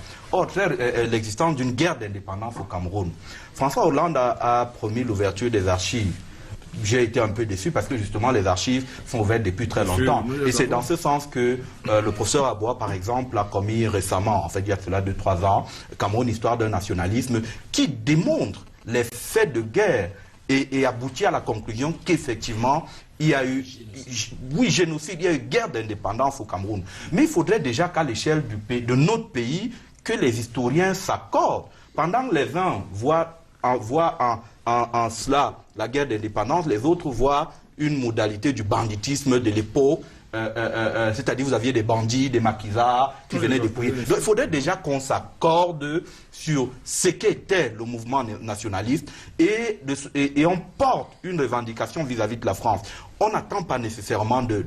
l'existence d'une guerre d'indépendance au Cameroun. François Hollande a promis l'ouverture des archives. J'ai été un peu déçu parce que justement les archives sont ouvertes depuis très longtemps. Et c'est dans ce sens que le professeur Aboua, par exemple, a commis récemment, en fait il y a cela 2-3 ans, Cameroun, histoire d'un nationalisme qui démontre les faits de guerre et aboutit à la conclusion qu'effectivement il y a eu, génocide, il y a eu guerre d'indépendance au Cameroun. Mais il faudrait déjà qu'à l'échelle de notre pays, que les historiens s'accordent. Pendant que les uns voient en cela la guerre d'indépendance, les autres voient une modalité du banditisme de l'époque, c'est-à-dire vous aviez des bandits, des maquisards qui venaient dépouiller. Donc il faudrait déjà qu'on s'accorde sur ce qu'était le mouvement nationaliste et on porte une revendication vis-à-vis de la France. On n'attend pas nécessairement de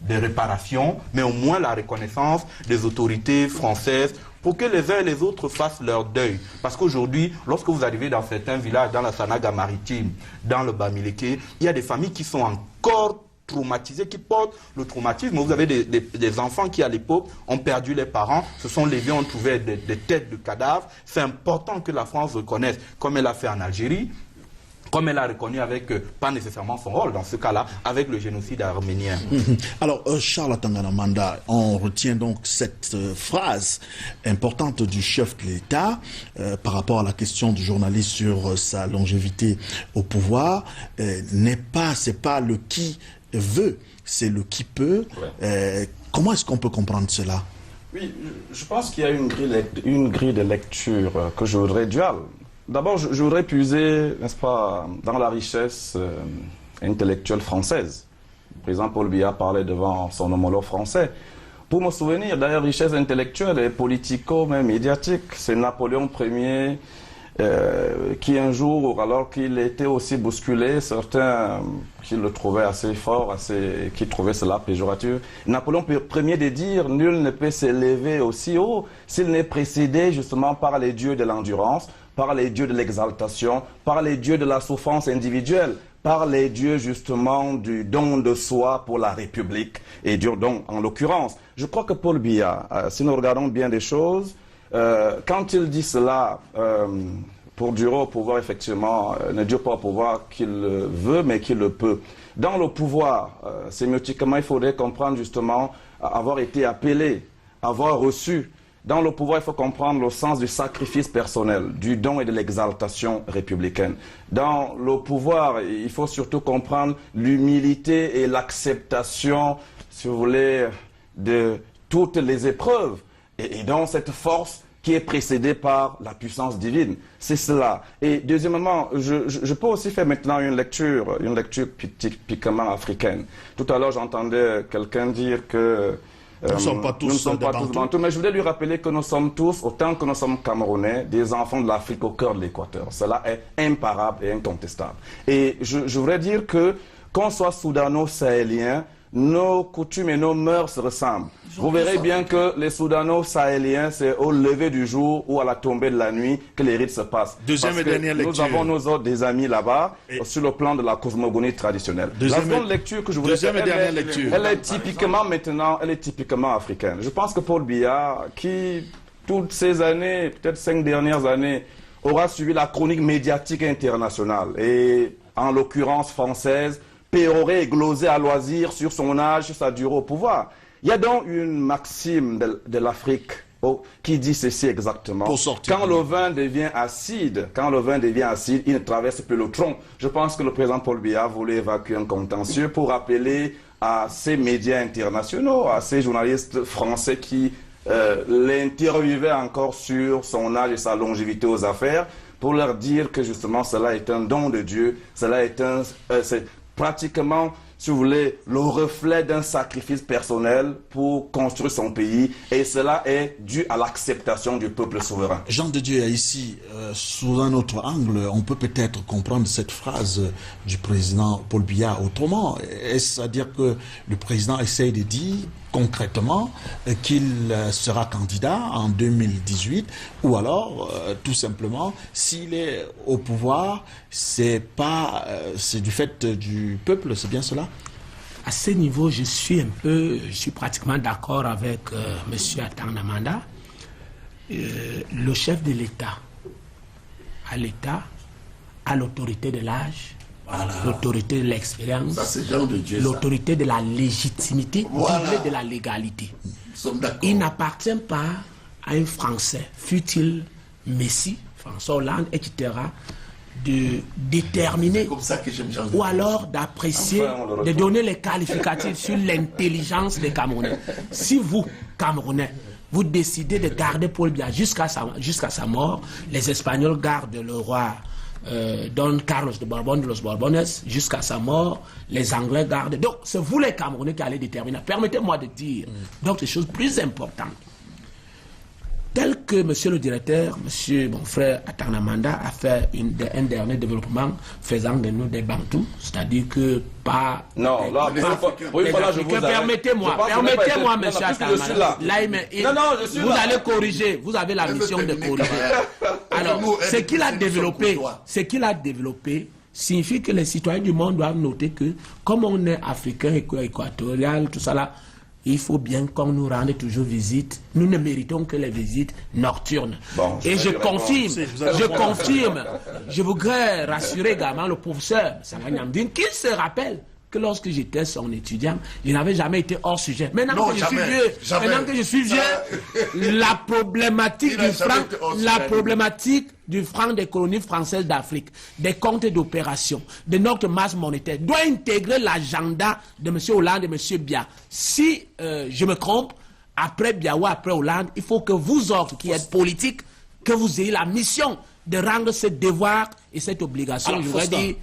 réparation, mais au moins la reconnaissance des autorités françaises pour que les uns et les autres fassent leur deuil. Parce qu'aujourd'hui, lorsque vous arrivez dans certains villages, dans la Sanaga maritime, dans le Bamileke, il y a des familles qui sont encore traumatisées, qui portent le traumatisme. Vous avez des enfants qui, à l'époque, ont perdu les parents, se sont levés, ont trouvé des têtes de cadavres. C'est important que la France reconnaisse, comme elle a fait en Algérie, comme elle a reconnu avec, pas nécessairement son rôle, dans ce cas-là, avec le génocide arménien. Alors, Charles Atanganamanda, on retient donc cette phrase importante du chef de l'État par rapport à la question du journaliste sur sa longévité au pouvoir. C'est pas le qui veut, c'est le qui peut. Ouais. Comment est-ce qu'on peut comprendre cela? Oui, je pense qu'il y a une grille de lecture que je voudrais dual. D'abord, je voudrais puiser, n'est-ce pas, dans la richesse intellectuelle française. Le président Paul Biya parlait devant son homologue français. Pour me souvenir, d'ailleurs, richesse intellectuelle et politico, même médiatique, c'est Napoléon Ier qui un jour, alors qu'il était aussi bousculé, certains qui le trouvaient assez fort, qui trouvaient cela péjoratif, Napoléon Ier de dire « Nul ne peut s'élever aussi haut s'il n'est précédé justement par les dieux de l'endurance, par les dieux de l'exaltation, par les dieux de la souffrance individuelle, par les dieux justement du don de soi pour la République. » Et Dieu donc, en l'occurrence, je crois que Paul Biya, si nous regardons bien des choses, quand il dit cela, pour durer au pouvoir, effectivement, ne dure pas au pouvoir qu'il veut, mais qu'il le peut. Dans le pouvoir, sémiotiquement, il faudrait comprendre justement avoir été appelé, avoir reçu. Dans le pouvoir, il faut comprendre le sens du sacrifice personnel, du don et de l'exaltation républicaine. Dans le pouvoir, il faut surtout comprendre l'humilité et l'acceptation, si vous voulez, de toutes les épreuves. Et donc cette force qui est précédée par la puissance divine. C'est cela. Et deuxièmement, je peux aussi faire maintenant une lecture typiquement africaine. Tout à l'heure, j'entendais quelqu'un dire que nous ne sommes pas tous bantous, mais je voulais lui rappeler que nous sommes tous, autant que nous sommes Camerounais, des enfants de l'Afrique au cœur de l'Équateur. Cela est imparable et incontestable. Et je voudrais dire que qu'on soit soudano-sahélien, nos coutumes et nos mœurs se ressemblent. Vous verrez bien que les Soudano-Sahéliens, c'est au lever du jour ou à la tombée de la nuit que les rites se passent. Deuxième et dernière lecture. Nous avons nous autres des amis là-bas sur le plan de la cosmogonie traditionnelle. La seconde lecture que je voulais faire, elle est typiquement maintenant, elle est typiquement africaine. Je pense que Paul Biya, qui toutes ces années, peut-être 5 dernières années, aura suivi la chronique médiatique internationale et en l'occurrence française, pérorer et gloser à loisir sur son âge, sur sa durée au pouvoir. Il y a donc une maxime de l'Afrique qui dit ceci exactement. Quand le vin devient acide, il ne traverse plus le tronc. Je pense que le président Paul Biya voulait évacuer un contentieux pour appeler à ces médias internationaux, à ces journalistes français qui l'interviewaient encore sur son âge et sa longévité aux affaires, pour leur dire que justement cela est un don de Dieu, cela est c'est pratiquement, si vous voulez, le reflet d'un sacrifice personnel pour construire son pays, et cela est dû à l'acceptation du peuple souverain. Jean de Dieu, ici, sous un autre angle, on peut peut-être comprendre cette phrase du président Paul Biya autrement. Est-ce à dire que le président essaye de dire concrètement qu'il sera candidat en 2018, ou alors, tout simplement, s'il est au pouvoir, c'est du fait du peuple, c'est bien cela? À ce niveau, je suis pratiquement d'accord avec M. Atanamanda. Le chef de l'État a l'autorité de l'âge, l'autorité de l'expérience, l'autorité de la légitimité, de la légalité. Il n'appartient pas à un Français, fût-il Messi, François Hollande, etc., de déterminer ou alors d'apprécier, de donner les qualificatifs sur l'intelligence des Camerounais. Si vous, Camerounais, vous décidez de garder Paul Biya jusqu'à sa mort, les Espagnols gardent le roi Don Carlos de Borbón de los Borbones jusqu'à sa mort, les Anglais gardent. Donc c'est vous les Camerounais qui allez déterminer. Permettez-moi de dire donc des choses plus importantes. Tel que monsieur le directeur, monsieur mon frère Atanamanda a fait un dernier développement faisant de nous des Bantous, c'est-à-dire que pas... Non, là, permettez-moi, monsieur Atanamanda. Vous allez corriger, vous avez la mission de corriger. Alors, ce qu'il a développé, signifie que les citoyens du monde doivent noter que, comme on est africain, équatorial, tout ça là, il faut bien qu'on nous rende toujours visite. Nous ne méritons que les visites nocturnes. Bon, et je confirme, je voudrais rassurer également le professeur Sanganyamdine, qu'il se rappelle que lorsque j'étais son étudiant, il n'avait jamais été hors sujet. Maintenant que je suis vieux, la problématique du franc des colonies françaises d'Afrique, des comptes d'opération, de notre masse monétaire, doit intégrer l'agenda de M. Hollande et M. Biya. Si je me trompe, après Biya ou après Hollande, il faut que vous autres qui êtes politiques, que vous ayez la mission de rendre ce devoir et cette obligation, alors, je voudrais dire,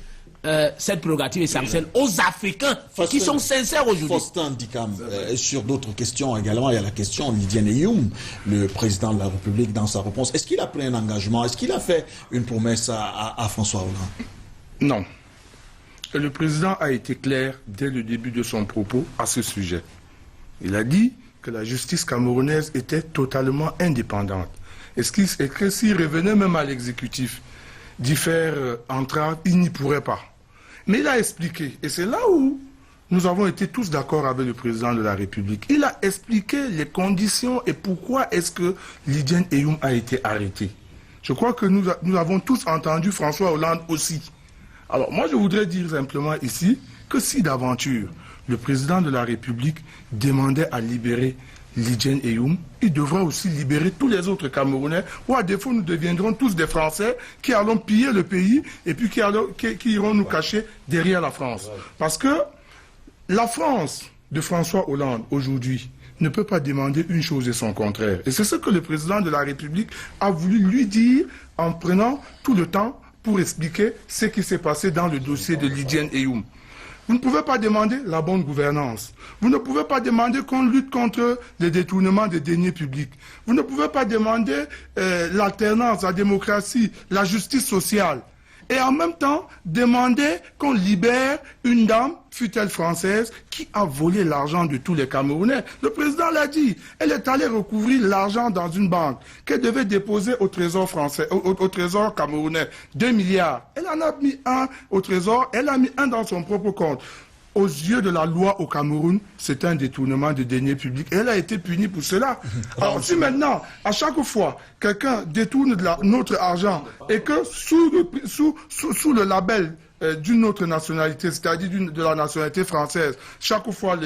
cette prérogative essentielle aux Africains qui sont sincères aujourd'hui. Faustin Dikam, sur d'autres questions également, il y a la question de Lidien Eyoum, le président de la République, dans sa réponse. Est-ce qu'il a pris un engagement? Est-ce qu'il a fait une promesse à François Hollande? Non. Le président a été clair dès le début de son propos à ce sujet. Il a dit que la justice camerounaise était totalement indépendante. Et que s'il revenait même à l'exécutif d'y faire entrave, il n'y pourrait pas. Mais il a expliqué, et c'est là où nous avons été tous d'accord avec le président de la République. Il a expliqué les conditions et pourquoi est-ce que Lidien Eyoum a été arrêté. Je crois que nous avons tous entendu François Hollande aussi. Alors moi je voudrais dire simplement ici que si d'aventure le président de la République demandait à libérer Lidien Eyoum, il devra aussi libérer tous les autres Camerounais, ou à défaut nous deviendrons tous des Français qui allons piller le pays et puis qui iront nous cacher derrière la France. Parce que la France de François Hollande aujourd'hui ne peut pas demander une chose et son contraire. Et c'est ce que le président de la République a voulu lui dire en prenant tout le temps pour expliquer ce qui s'est passé dans le dossier de Lidien Eyoum. Vous ne pouvez pas demander la bonne gouvernance. Vous ne pouvez pas demander qu'on lutte contre les détournements des deniers publics. Vous ne pouvez pas demander l'alternance, la démocratie, la justice sociale. et en même temps demander qu'on libère une dame, fut-elle française, qui a volé l'argent de tous les Camerounais. Le président l'a dit, elle est allée recouvrir l'argent dans une banque qu'elle devait déposer au trésor français, au trésor camerounais, 2 milliards. Elle en a mis un au trésor, elle a mis un dans son propre compte. Aux yeux de la loi au Cameroun, c'est un détournement de deniers publics. Et elle a été punie pour cela. Alors si maintenant, à chaque fois, quelqu'un détourne notre argent et que sous le label d'une autre nationalité, c'est-à-dire de la nationalité française, chaque fois,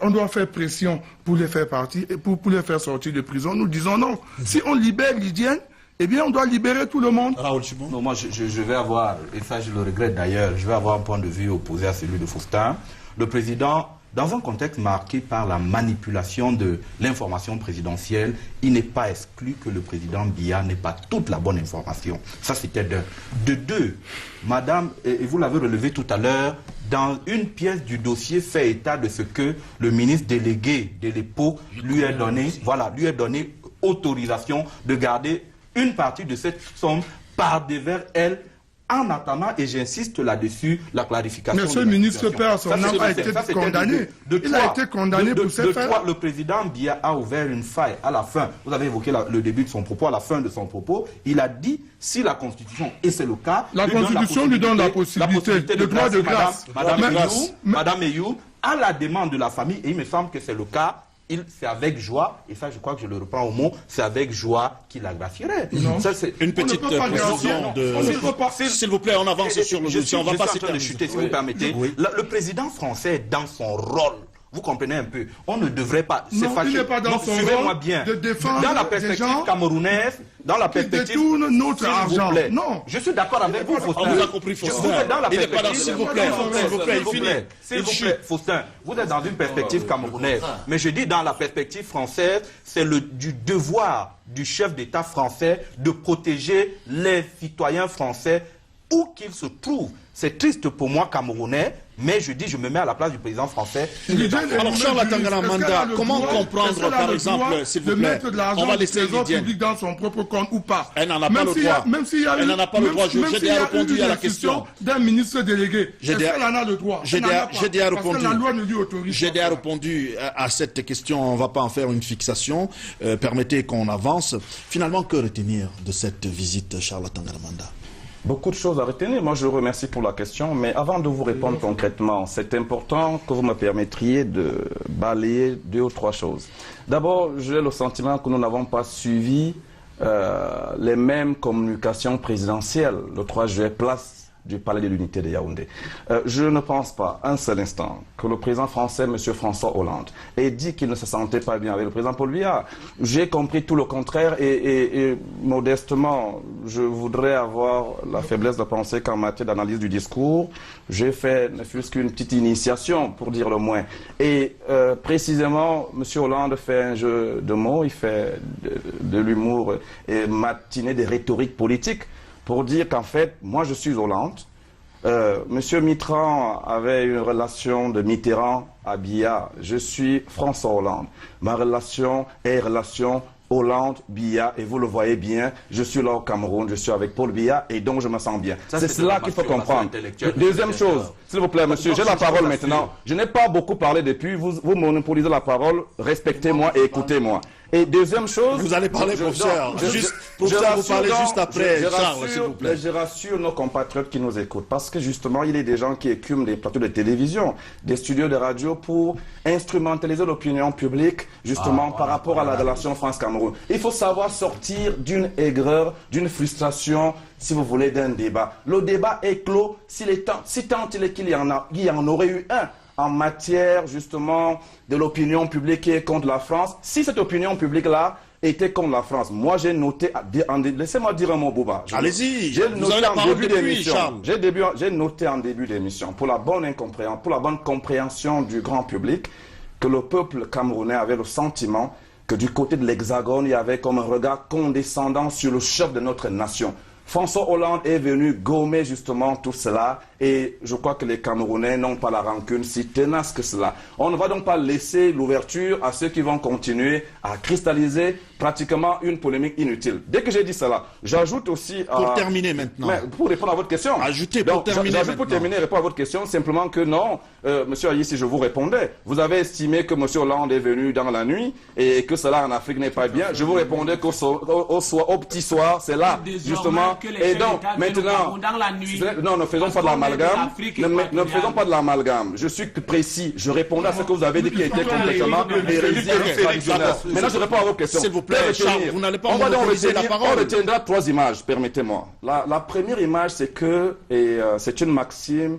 on doit faire pression pour les faire partir et pour les faire sortir de prison. Nous disons non. Si on libère Lydienne, eh bien, on doit libérer tout le monde. Non, moi, je vais avoir, et ça je le regrette d'ailleurs, je vais avoir un point de vue opposé à celui de Faustin. Le président, dans un contexte marqué par la manipulation de l'information présidentielle, il n'est pas exclu que le président Biya n'ait pas toute la bonne information. Ça, c'était d'un. De deux, madame, et vous l'avez relevé tout à l'heure, dans une pièce du dossier fait état de ce que le ministre délégué de l'époque lui a donné, lui a donné autorisation de garder une partie de cette somme par devers elle, en attendant, et j'insiste là-dessus, la clarification. Mais ce ministre Père, son âme a été condamné. Il a été condamné pour ces faits. Le président Biya a ouvert une faille à la fin. Vous avez évoqué le début de son propos, à la fin de son propos. Il a dit, si la Constitution, et c'est le cas, la Constitution lui donne la possibilité, le droit de grâce. Madame Eyou, à la demande de la famille, et il me semble que c'est le cas, c'est avec joie, et ça je crois que je le reprends au mot, c'est avec joie qu'il la gracierait. Une petite précision s'il vous plaît, on avance sur le dossier, on va pas de chuter, si vous permettez. Oui. Le président français, dans son rôle, vous comprenez un peu, on ne devrait pas suivez-moi bien. De défendre dans la perspective camerounaise, dans la perspective, détourne notre argent. Non, je suis d'accord avec vous, Faustin. On vous a compris, Faustin. Il n'est pas dans, s'il vous plaît, Faustin, vous êtes dans une perspective camerounaise. Mais je dis dans la perspective française, c'est du devoir du chef d'État français de protéger les citoyens français où qu'ils se trouvent. C'est triste pour moi, Camerounais, mais je dis, je me mets à la place du président français. Alors, Charles Tangaramanda, comment comprendre, par exemple, s'il vous plaît, on va laisser Lydienne dans son propre compte ou pas. Elle n'en a pas le droit. Elle n'en a pas le droit. J'ai déjà répondu à la question d'un ministre délégué. Elle en a le droit. J'ai déjà répondu à cette question. On ne va pas en faire une fixation. Permettez qu'on avance. Finalement, que retenir de cette visite, Charles Tangaramanda? Beaucoup de choses à retenir. Moi, je vous remercie pour la question. Mais avant de vous répondre concrètement, c'est important que vous me permettriez de balayer 2 ou 3 choses. D'abord, j'ai le sentiment que nous n'avons pas suivi les mêmes communications présidentielles le 3 juillet, place du Palais de l'Unité de Yaoundé. Je ne pense pas un seul instant que le président français, M. François Hollande, ait dit qu'il ne se sentait pas bien avec le président Paul Biya. J'ai compris tout le contraire et modestement, je voudrais avoir la faiblesse de penser qu'en matière d'analyse du discours, j'ai fait ne fût-ce qu'une petite initiation, pour dire le moins. Et précisément, M. Hollande fait un jeu de mots, il fait de l'humour et matiner des rhétoriques politiques, pour dire qu'en fait, moi je suis Hollande. Monsieur Mitterrand avait une relation de Mitterrand à Biya. Je suis François Hollande. Ma relation est relation Hollande-Biya. Et vous le voyez bien, je suis là au Cameroun, je suis avec Paul Biya et donc je me sens bien. C'est cela qu'il faut comprendre. Deuxième chose, s'il vous plaît monsieur, j'ai la parole maintenant. Je n'ai pas beaucoup parlé depuis, vous monopolisez la parole, respectez-moi et écoutez-moi. Et deuxième chose... Vous allez parler, professeur. Vous parlez juste après, Charles, s'il vous plaît. Je rassure nos compatriotes qui nous écoutent, parce que justement, il y a des gens qui écument des plateaux de télévision, des studios de radio pour instrumentaliser l'opinion publique, justement, par rapport à la relation France-Cameroun. Il faut savoir sortir d'une aigreur, d'une frustration, si vous voulez, d'un débat. Le débat est clos, si tant il est qu'il y en aurait eu un en matière, justement, de l'opinion publique qui est contre la France. Si cette opinion publique-là était contre la France, moi j'ai noté, laissez-moi dire un mot, Bouba. Allez-y, j'ai noté en début d'émission, j'ai noté en début d'émission, pour la bonne compréhension du grand public, que le peuple camerounais avait le sentiment que du côté de l'Hexagone, il y avait comme un regard condescendant sur le chef de notre nation. François Hollande est venu gommer justement tout cela Et je crois que les Camerounais n'ont pas la rancune si tenace que cela. On ne va donc pas laisser l'ouverture à ceux qui vont continuer à cristalliser pratiquement une polémique inutile. Dès que j'ai dit cela, j'ajoute aussi... Pour terminer maintenant. Pour répondre à votre question. Ajoutez pour terminer J'ajoute pour terminer, répondre à votre question, simplement que non, Monsieur Ayi, si je vous répondais, vous avez estimé que Monsieur Hollande est venu dans la nuit et que cela en Afrique n'est pas bien. Je vous répondais qu'au petit soir, c'est là, justement. Et donc, maintenant, non, ne faisons pas de l'amalgame. Ne faisons pas de l'amalgame. Je suis précis. Je répondais à ce que vous avez dit qui était complètement hérésie traditionnelle. Maintenant, je réponds à vos questions. S'il vous plaît, Charles, vous n'allez pas monopoliser la parole. On retiendra 3 images, permettez-moi. La première image, c'est que, et c'est une maxime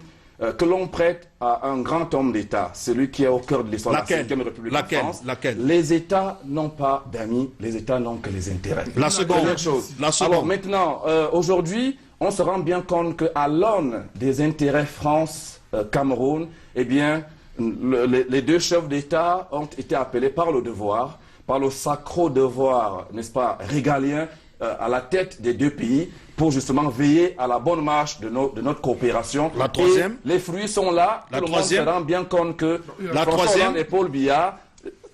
que l'on prête à un grand homme d'État, celui qui est au cœur de l'histoire de la 5e République de France. Les États n'ont pas d'amis, les États n'ont que les intérêts. La seconde chose. Alors maintenant, aujourd'hui, on se rend bien compte qu'à l'aune des intérêts France-Cameroun, eh bien, les 2 chefs d'État ont été appelés par le devoir, par le sacro devoir, n'est-ce pas, régalien, à la tête des 2 pays, pour justement veiller à la bonne marche de notre coopération. La troisième. Et les fruits sont là. Tout le monde se rend bien compte que François Hollande et Paul Biya,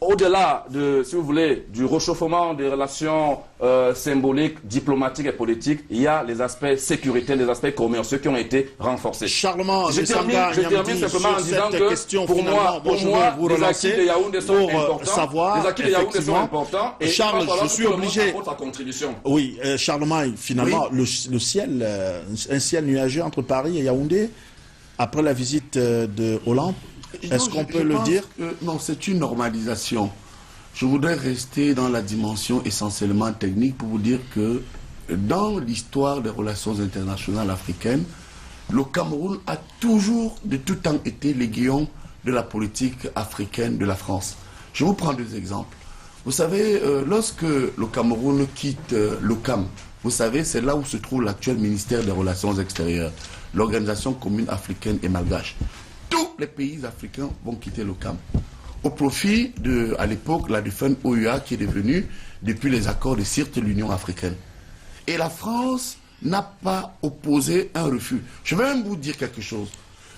au-delà de, si vous voulez, du réchauffement des relations symboliques, diplomatiques et politiques, il y a les aspects sécuritaires, les aspects commerciaux qui ont été renforcés. Charlement, je termine simplement en disant que pour moi, les acquis de Yaoundé sont importants. Les acquis de Yaoundé sont importants. Et Charles, je suis obligé. Sa contribution. Oui, Charlemagne, finalement, le ciel, un ciel nuageux entre Paris et Yaoundé, après la visite de Hollande. Est-ce qu'on peut le dire? Non, c'est une normalisation. Je voudrais rester dans la dimension essentiellement technique pour vous dire que dans l'histoire des relations internationales africaines, le Cameroun a toujours, de tout temps, été l'aiguillon de la politique africaine de la France. Je vous prends 2 exemples. Vous savez, lorsque le Cameroun quitte l'OCAM, vous savez, c'est là où se trouve l'actuel ministère des Relations extérieures, l'Organisation commune africaine et malgache. Tous les pays africains vont quitter l'OCAM au profit de, à l'époque, la défunte OUA qui est devenue, depuis les accords de Sirte, l'Union africaine. Et la France n'a pas opposé un refus. Je vais même vous dire quelque chose.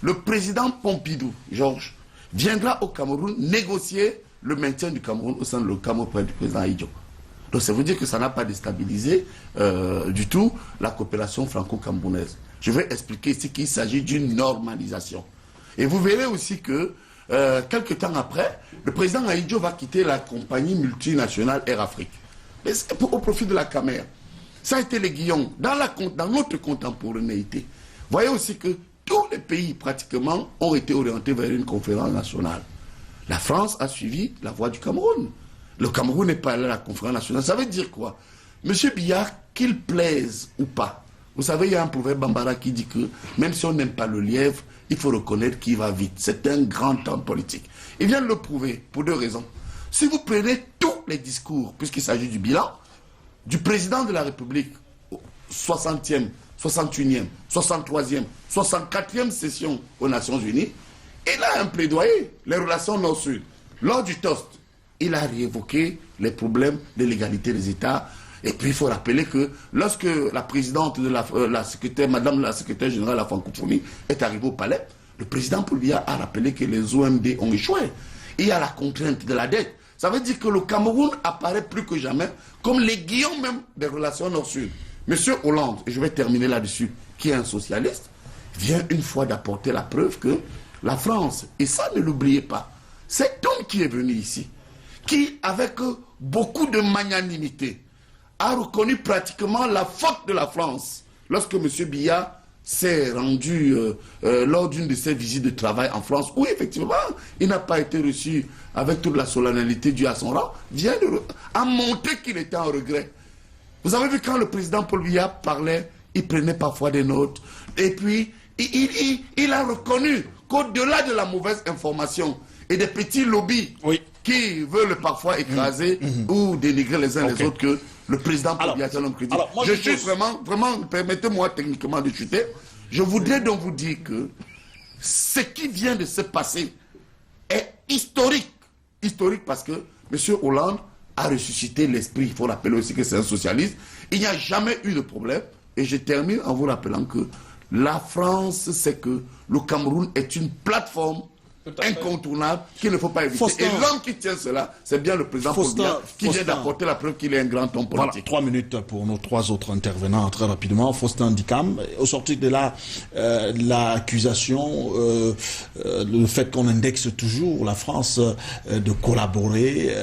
Le président Pompidou, Georges, viendra au Cameroun négocier le maintien du Cameroun au sein de l'OCAM auprès du président Aïdjo. Donc ça veut dire que ça n'a pas déstabilisé du tout la coopération franco-camerounaise. Je vais expliquer ici qu'il s'agit d'une normalisation. Et vous verrez aussi que, quelques temps après, le président Aïdjo va quitter la compagnie multinationale Air Afrique. Mais c'est au profit de la Camer. Ça a été l'aiguillon dans notre contemporanéité. Voyez aussi que tous les pays, pratiquement, ont été orientés vers une conférence nationale. La France a suivi la voie du Cameroun. Le Cameroun n'est pas allé à la conférence nationale. Ça veut dire quoi? Monsieur Biya, qu'il plaise ou pas, vous savez, il y a un proverbe bambara qui dit que même si on n'aime pas le lièvre, il faut reconnaître qu'il va vite. C'est un grand homme politique. Il vient de le prouver pour 2 raisons. Si vous prenez tous les discours, puisqu'il s'agit du bilan, du président de la République, 60e, 61e, 63e, 64e session aux Nations Unies, il a un plaidoyer, les relations nord-sud. Lors du toast, il a réévoqué les problèmes de l'égalité des États. Et puis il faut rappeler que lorsque la présidente de Madame la secrétaire générale de la francophonie est arrivée au palais, le président Paul Biya a rappelé que les OMD ont échoué. Il y a la contrainte de la dette. Ça veut dire que le Cameroun apparaît plus que jamais comme l'aiguillon même des relations nord-sud. Monsieur Hollande, et je vais terminer là-dessus, qui est un socialiste, vient une fois d'apporter la preuve que la France, et ça ne l'oubliez pas, cet homme qui est venu ici, qui avec beaucoup de magnanimité, a reconnu pratiquement la faute de la France lorsque M. Biya s'est rendu lors d'une de ses visites de travail en France, où effectivement il n'a pas été reçu avec toute la solennité due à son rang, vient à montrer qu'il était en regret. Vous avez vu quand le président Paul Biya parlait, il prenait parfois des notes, et puis il a reconnu qu'au-delà de la mauvaise information et des petits lobbies qui veulent parfois écraser ou dénigrer les uns les autres, que le président Paul Biya est un homme crédible. Je suis vraiment, permettez-moi techniquement de chuter, je voudrais donc vous dire que ce qui vient de se passer est historique. Historique parce que M. Hollande a ressuscité l'esprit. Il faut rappeler aussi que c'est un socialiste. Il n'y a jamais eu de problème. Et je termine en vous rappelant que La France sait que le Cameroun est une plateforme incontournable qu'il ne faut pas éviter. Faustin. Et l'homme qui tient cela, c'est bien le président Paul Biya qui vient d'apporter la preuve qu'il est un grand homme politique. Voilà, 3 minutes pour nos 3 autres intervenants, très rapidement. Faustin Dikam, au sortir de là, l'accusation, le fait qu'on indexe toujours la France de collaborer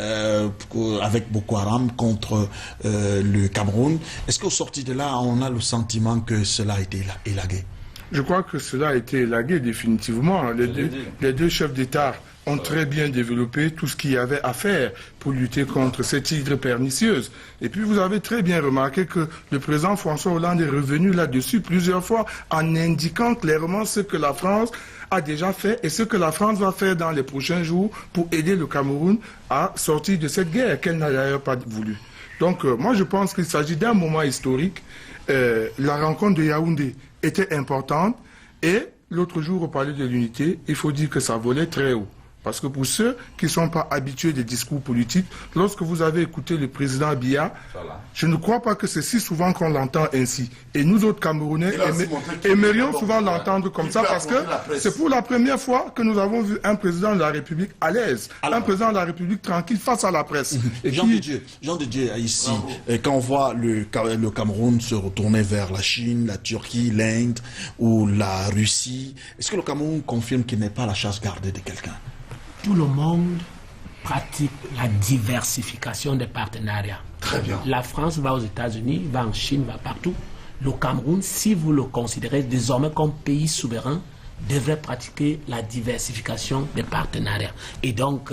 avec Boko Haram contre le Cameroun, est-ce qu'au sortir de là, on a le sentiment que cela a été élagué? Je crois que cela a été élagué définitivement. Les deux chefs d'État ont très bien développé tout ce qu'il y avait à faire pour lutter contre cette hydre pernicieuse. Et puis vous avez très bien remarqué que le président François Hollande est revenu là-dessus plusieurs fois en indiquant clairement ce que la France a déjà fait et ce que la France va faire dans les prochains jours pour aider le Cameroun à sortir de cette guerre qu'elle n'a d'ailleurs pas voulu. Donc moi je pense qu'il s'agit d'un moment historique. La rencontre de Yaoundé était importante et l'autre jour au Palais de l'Unité, il faut dire que ça volait très haut. Parce que pour ceux qui ne sont pas habitués des discours politiques, lorsque vous avez écouté le président Biya, je ne crois pas que c'est si souvent qu'on l'entend ainsi. Et nous autres Camerounais aimerions souvent l'entendre comme ça parce que c'est pour la première fois que nous avons vu un président de la République à l'aise, un président de la République tranquille face à la presse. Et Jean de Dieu, ici, quand on voit le Cameroun se retourner vers la Chine, la Turquie, l'Inde ou la Russie, est-ce que le Cameroun confirme qu'il n'est pas la chasse gardée de quelqu'un? Tout le monde pratique la diversification des partenariats. Très bien. La France va aux États-Unis, va en Chine, va partout. Le Cameroun, si vous le considérez désormais comme pays souverain, devrait pratiquer la diversification des partenariats. Et donc,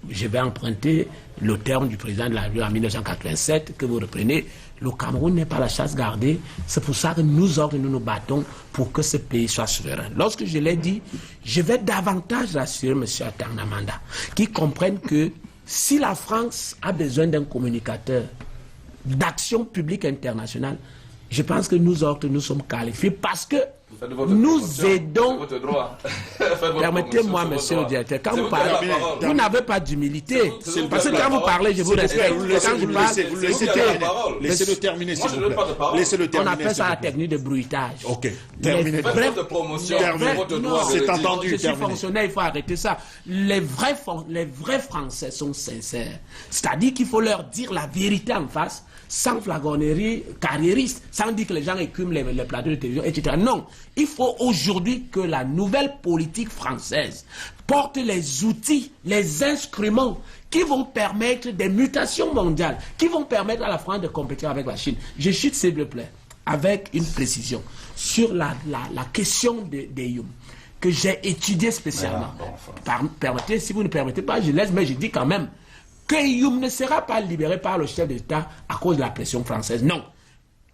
je vais emprunter le terme du président de la République en 1987 que vous reprenez. Le Cameroun n'est pas la chasse gardée. C'est pour ça que nous autres, nous nous battons pour que ce pays soit souverain. Lorsque je l'ai dit, je vais davantage rassurer M. Atanamanda, qui comprenne que si la France a besoin d'un communicateur d'action publique internationale, je pense que nous autres, nous sommes qualifiés parce que nous aidons. Permettez-moi, monsieur le directeur, quand vous parlez, vous n'avez pas d'humilité. Parce que quand vous parlez, je vous respecte. Quand je parle, laissez-le terminer, s'il vous plaît. Laissez-le terminer. On appelle ça la technique de bruitage. Ok, terminez. C'est entendu. Je suis fonctionnaire, il faut arrêter ça. Les vrais Français sont sincères. C'est-à-dire qu'il faut leur dire la vérité en face, sans flagornerie carriériste, sans dire que les gens écument les plateaux de télévision, etc. Non, il faut aujourd'hui que la nouvelle politique française porte les outils, les instruments qui vont permettre des mutations mondiales, qui vont permettre à la France de compétir avec la Chine. Je chute, s'il vous plaît, avec une précision sur la question des Youm, que j'ai étudié spécialement. Permettez, si vous ne permettez pas, je laisse, mais je dis quand même que Youm ne sera pas libéré par le chef de l'État à cause de la pression française. Non.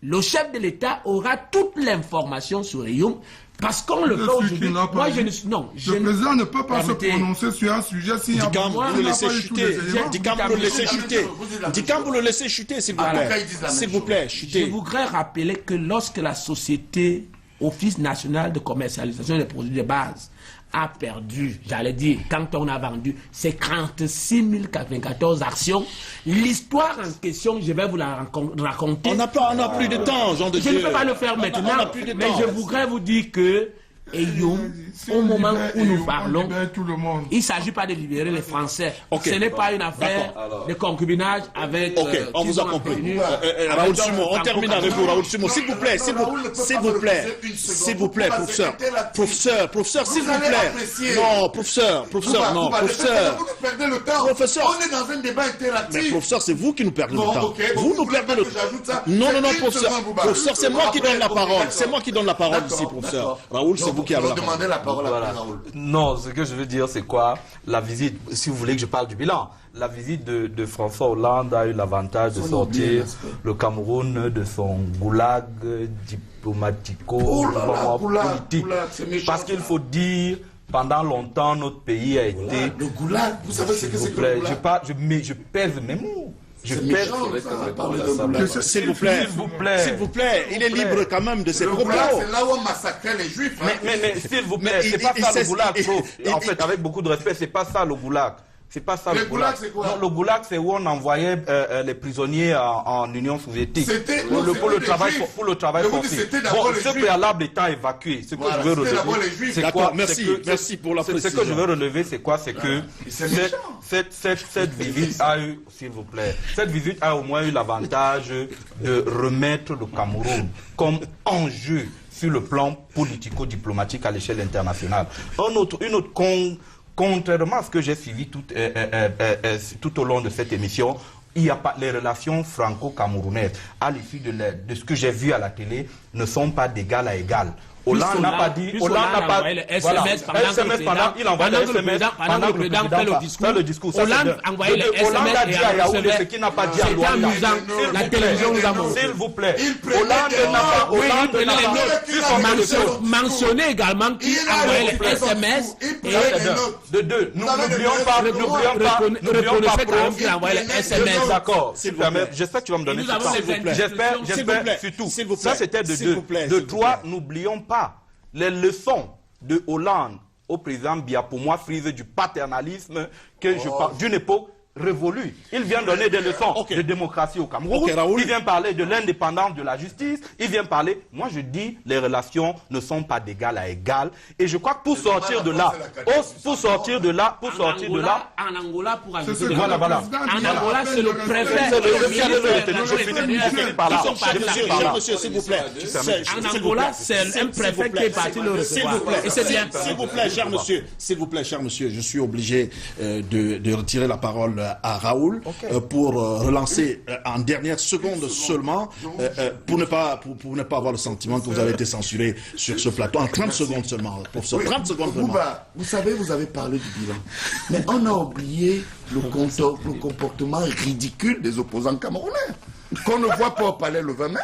Le chef de l'État aura toute l'information sur Youm parce qu'on le fait aujourd'hui. Moi, je ne suis... Non. Le président ne peut pas se prononcer sur un sujet s'il y a... Dikam, vous le laissez chuter. Dikam, vous le laissez chuter. Dikam, vous le laissez chuter, s'il vous plaît. S'il vous plaît, chutez. Je voudrais rappeler que lorsque la société Office national de commercialisation des produits de base a perdu, j'allais dire, quand on a vendu ces 36 094 actions, l'histoire en question, je vais vous la raconter. On n'a plus de temps, Jean de Dieu. Je ne peux pas le faire maintenant, mais je voudrais vous dire que Youm, au moment où nous parlons, il ne s'agit pas de libérer les Français. Ce n'est pas une affaire de concubinage avec... Ok, on vous a compris. Raoul Sumo, on termine avec vous, Raoul Sumo. S'il vous plaît, s'il vous plaît, professeur, s'il vous plaît. Non, professeur, non, professeur. Vous nous perdez le temps. Professeur. On est dans un débat interactif. Mais professeur, c'est vous qui nous perdez le temps. Vous nous perdez le temps. Non, professeur. Professeur, c'est moi qui donne la parole. C'est moi qui donne la parole ici, professeur. Raoul, c'est vous qui avez la parole. La parole à Raoul. Non, ce que je veux dire, c'est quoi? La visite, si vous voulez que je parle du bilan, la visite de François Hollande a eu l'avantage de sortir le Cameroun de son goulag diplomatico-politique. Parce qu'il faut dire, pendant longtemps, notre pays a été... Le goulag, vous savez ce que c'est que le goulag? Je pèse mes mots. S'il vous plaît, il est libre quand même de ses propos. C'est là où on massacrait les Juifs. Mais s'il vous plaît, c'est pas ça le goulag, en fait, avec beaucoup de respect, c'est pas ça le goulag. C'est pas ça le le goulag. c'est quoi? Non, le goulag, c'est où on envoyait les prisonniers en Union soviétique. Pour le travail forcé. Bon, ce préalable étant évacué, ce que je veux relever, c'est quoi? Merci pour la précision. Ce que je veux relever, c'est quoi? C'est que cette visite a eu, s'il vous plaît, cette visite a au moins eu l'avantage de remettre le Cameroun comme enjeu sur le plan politico-diplomatique à l'échelle internationale. Contrairement à ce que j'ai suivi tout au long de cette émission, il y a pas, les relations franco-camerounaises, à l'issue de ce que j'ai vu à la télé, ne sont pas d'égal à égal. Hollande n'a pas dit. Hollande n'a pas. Voilà. SMS pendant. Il envoie le SMS pendant que le président fait le discours. Hollande envoyait le SMS. Hollande a dit à Yaoundé ce qu'il n'a pas dit à Luanda. La télévision nous a montré. S'il vous plaît. Hollande n'a pas. Mentionné également qu'il envoyait le SMS. De deux. N'oublions pas. Reconnaissez quand même qu'il envoyait le SMS. D'accord. J'espère que tu vas me donner ce temps. J'espère surtout. Ça c'était de deux. De trois, n'oublions pas les leçons de Hollande au président Biya, pour moi, frise du paternalisme que je parle d'une époque révolue. Il vient donner des leçons de démocratie au Cameroun. Il vient parler de l'indépendance de la justice. Il vient parler. Moi, je dis, les relations ne sont pas d'égal à égal. Et je crois que pour sortir de là, en Angola, pour ajouter voilà. En Angola, c'est le préfet. Je finis par là. Monsieur, s'il vous plaît. En Angola, c'est un préfet qui est parti le recevoir. Et c'est bien. S'il vous plaît, cher monsieur, je suis obligé de retirer la parole à Raoul pour relancer en dernière seconde seulement, pour ne pas avoir le sentiment que vous avez été censuré sur ce plateau. En 30 secondes seulement. Pour ce 30 secondes vraiment. Vous savez, vous avez parlé du bilan. Mais on a oublié le comportement ridicule des opposants camerounais. Qu'on ne voit pas au palais le 20 mai.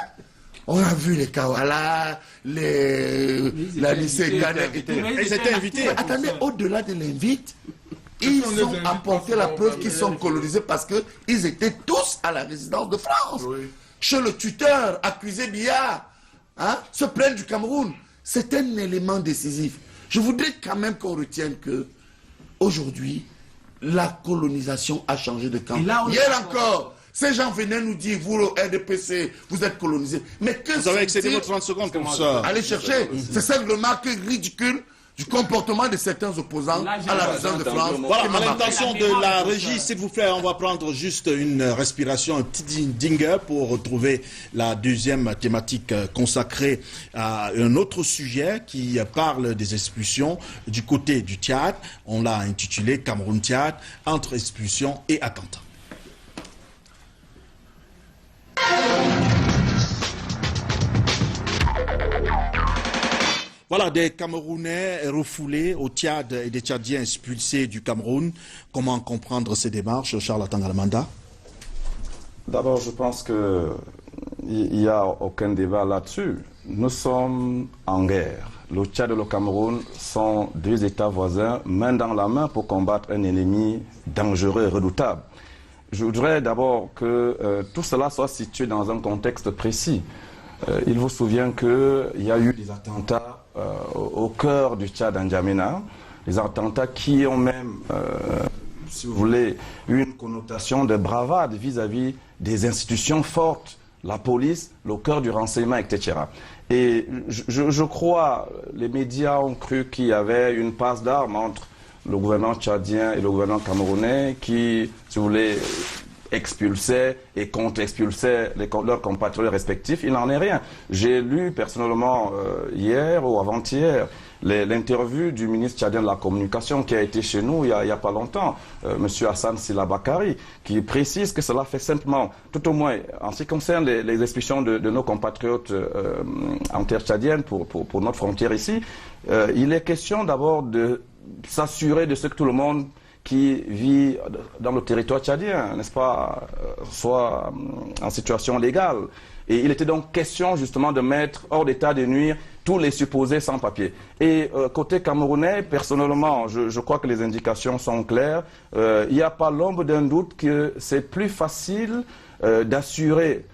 On a vu les Kawala, la lycée Ghana et tout. Ils étaient invités. Mais attendez, au-delà de l'invite, ils ont apporté la preuve qu'ils sont colonisés parce qu'ils étaient tous à la résidence de France. Oui. Chez le tuteur, accusé Biya, se plaindre du Cameroun. C'est un élément décisif. Je voudrais quand même qu'on retienne que aujourd'hui, la colonisation a changé de camp. Hier encore, ces gens venaient nous dire, vous le RDPC, vous êtes colonisés. Mais que vous avez excédé vos 30 secondes comme ça. Allez chercher. C'est cette remarque ridicule du comportement de certains opposants à la résidence de France. Voilà, à l'intention de la régie, s'il vous plaît, on va prendre juste une respiration, un petit dinger pour retrouver la deuxième thématique consacrée à un autre sujet qui parle des expulsions du côté du Tchad. On l'a intitulé Cameroun-Tchad, entre expulsion et attentat. Voilà, des Camerounais refoulés au Tchad et des Tchadiens expulsés du Cameroun. Comment comprendre ces démarches, Charles Tangalamanda? D'abord, je pense qu'il n'y a aucun débat là-dessus. Nous sommes en guerre. Le Tchad et le Cameroun sont deux États voisins, main dans la main pour combattre un ennemi dangereux et redoutable. Je voudrais d'abord que tout cela soit situé dans un contexte précis. Il vous souvient qu'il y a eu des attentats au cœur du Tchad, en N'Djamena, des attentats qui ont même, si vous voulez, une connotation de bravade vis-à-vis des institutions fortes, la police, le cœur du renseignement, etc. Et je crois, les médias ont cru qu'il y avait une passe d'armes entre le gouvernement tchadien et le gouvernement camerounais qui, si vous voulez, expulsaient et contre-expulsaient leurs compatriotes respectifs. Il n'en est rien. J'ai lu personnellement hier ou avant-hier l'interview du ministre tchadien de la Communication qui a été chez nous il n'y a pas longtemps, M. Hassan Sila Bakari, qui précise que cela fait simplement, tout au moins en ce qui concerne les expulsions de nos compatriotes en terre tchadienne pour notre frontière ici, il est question d'abord de s'assurer de ce que tout le monde qui vit dans le territoire tchadien, n'est-ce pas, soit en situation légale. Et il était donc question justement de mettre hors d'état de nuire tous les supposés sans-papiers. Et côté camerounais, personnellement, je crois que les indications sont claires. Il n'y a pas l'ombre d'un doute que c'est plus facile d'assurer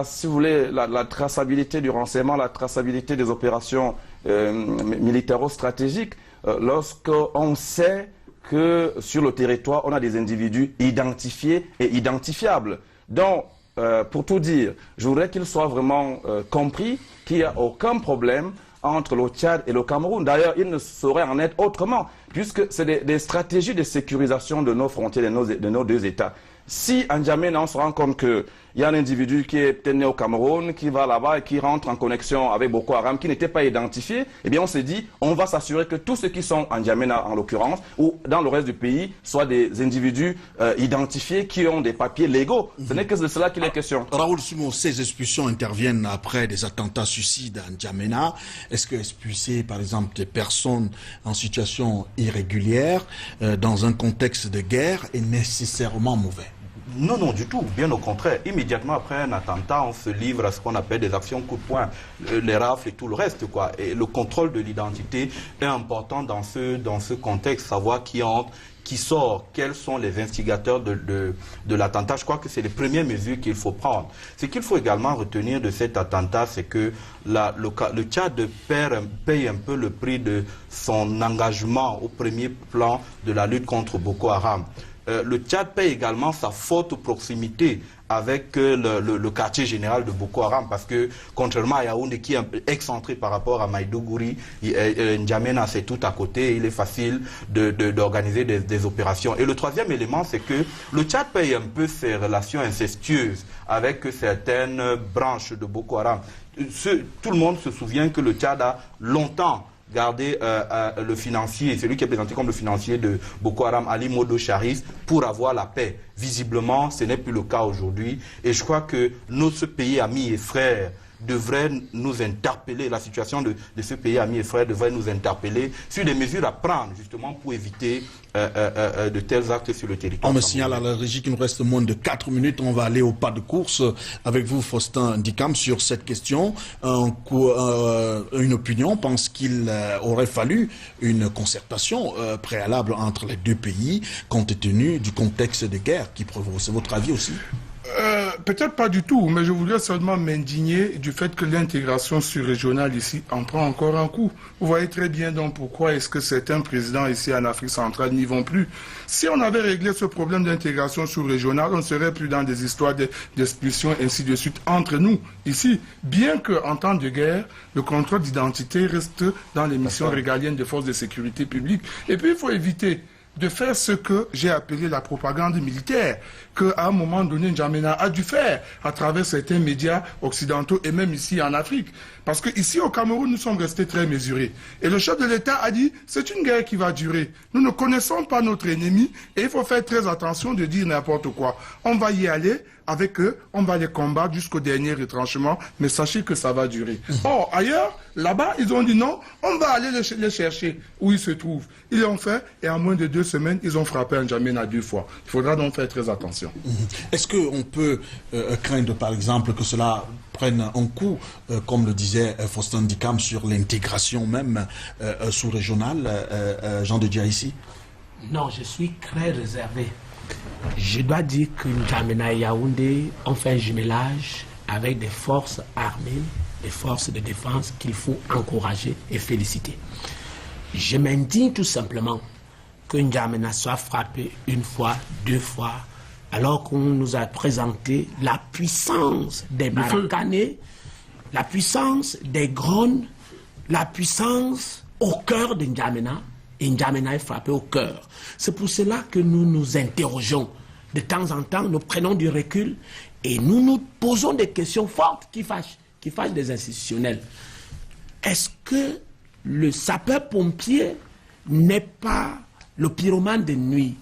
si vous voulez, la traçabilité du renseignement, la traçabilité des opérations militaro-stratégiques, lorsqu'on sait que sur le territoire, on a des individus identifiés et identifiables. Donc, pour tout dire, je voudrais qu'il soit vraiment compris qu'il n'y a aucun problème entre le Tchad et le Cameroun. D'ailleurs, il ne saurait en être autrement, puisque c'est des stratégies de sécurisation de nos frontières, de nos deux États. Si N'Djamena, on se rend compte qu'il y a un individu qui est peut-être né au Cameroun, qui va là-bas et qui rentre en connexion avec Boko Haram, qui n'était pas identifié, eh bien on s'est dit, on va s'assurer que tous ceux qui sont en N'Djamena en l'occurrence, ou dans le reste du pays, soient des individus identifiés qui ont des papiers légaux. Ce n'est que de cela qu'il est question. Raoul Sumo, ces expulsions interviennent après des attentats suicides à N'Djamena. Est-ce que expulser par exemple des personnes en situation irrégulière dans un contexte de guerre est nécessairement mauvais? Non, non, du tout. Bien au contraire. Immédiatement après un attentat, on se livre à ce qu'on appelle des actions coup de poing, les rafles et tout le reste, quoi. Et le contrôle de l'identité est important dans ce contexte, savoir qui entre, qui sort, quels sont les instigateurs de l'attentat. Je crois que c'est les premières mesures qu'il faut prendre. Ce qu'il faut également retenir de cet attentat, c'est que le Tchad paye un peu le prix de son engagement au premier plan de la lutte contre Boko Haram. Le Tchad paye également sa forte proximité avec le quartier général de Boko Haram, parce que contrairement à Yaoundé qui est un peu excentré par rapport à Maïdougouri, N'Djamena c'est tout à côté, il est facile d'organiser des opérations. Et le troisième élément, c'est que le Tchad paye un peu ses relations incestueuses avec certaines branches de Boko Haram. Tout le monde se souvient que le Tchad a longtemps garder le financier, celui qui est présenté comme le financier de Boko Haram, Ali Modo Charis, pour avoir la paix. Visiblement, ce n'est plus le cas aujourd'hui. Et je crois que notre pays ami et frère devrait nous interpeller, la situation de ce pays ami et frère devrait nous interpeller sur des mesures à prendre justement pour éviter de tels actes sur le territoire. On me signale à la régie qu'il nous reste moins de 4 minutes. On va aller au pas de course avec vous, Faustin Ndikam, sur cette question. Une opinion pense qu'il aurait fallu une concertation préalable entre les deux pays, compte tenu du contexte de guerre qui prévaut. C'est votre avis aussi? Peut-être pas du tout, mais je voudrais seulement m'indigner du fait que l'intégration sur-régionale ici en prend encore un coup. Vous voyez très bien donc pourquoi est-ce que certains présidents ici en Afrique centrale n'y vont plus. Si on avait réglé ce problème d'intégration sous-régionale, on ne serait plus dans des histoires d'expulsion ainsi de suite entre nous ici. Bien qu'en temps de guerre, le contrôle d'identité reste dans les missions régaliennes des forces de sécurité publique. Et puis il faut éviter de faire ce que j'ai appelé la propagande militaire, qu'à un moment donné, N'Djamena a dû faire à travers certains médias occidentaux et même ici en Afrique. Parce que ici au Cameroun, nous sommes restés très mesurés. Et le chef de l'État a dit, c'est une guerre qui va durer. Nous ne connaissons pas notre ennemi et il faut faire très attention de dire n'importe quoi. On va y aller avec eux, on va les combattre jusqu'au dernier retranchement, mais sachez que ça va durer. Or, ailleurs, là-bas, ils ont dit non, on va aller les chercher où ils se trouvent. Ils l'ont fait et en moins de 2 semaines, ils ont frappé N'Djamena 2 fois. Il faudra donc faire très attention. Est-ce qu'on peut craindre, par exemple, que cela prenne un coup, comme le disait Faustin Ndikam, sur l'intégration même sous-régionale, Jean de Dia ici? Non, je suis très réservé. Je dois dire que N'Djamena et Yaoundé ont fait un jumelage avec des forces armées, des forces de défense qu'il faut encourager et féliciter. Je m'indigne tout simplement que N'Djamena soit frappé 1 fois, 2 fois, alors qu'on nous a présenté la puissance des Barakanés, la puissance des Grones, la puissance au cœur de N'Djamena, et N'Djamena est frappé au cœur. C'est pour cela que nous nous interrogeons. De temps en temps, nous prenons du recul et nous nous posons des questions fortes qui fâchent des institutionnels. Est-ce que le sapeur-pompier n'est pas le pyromane de nuit?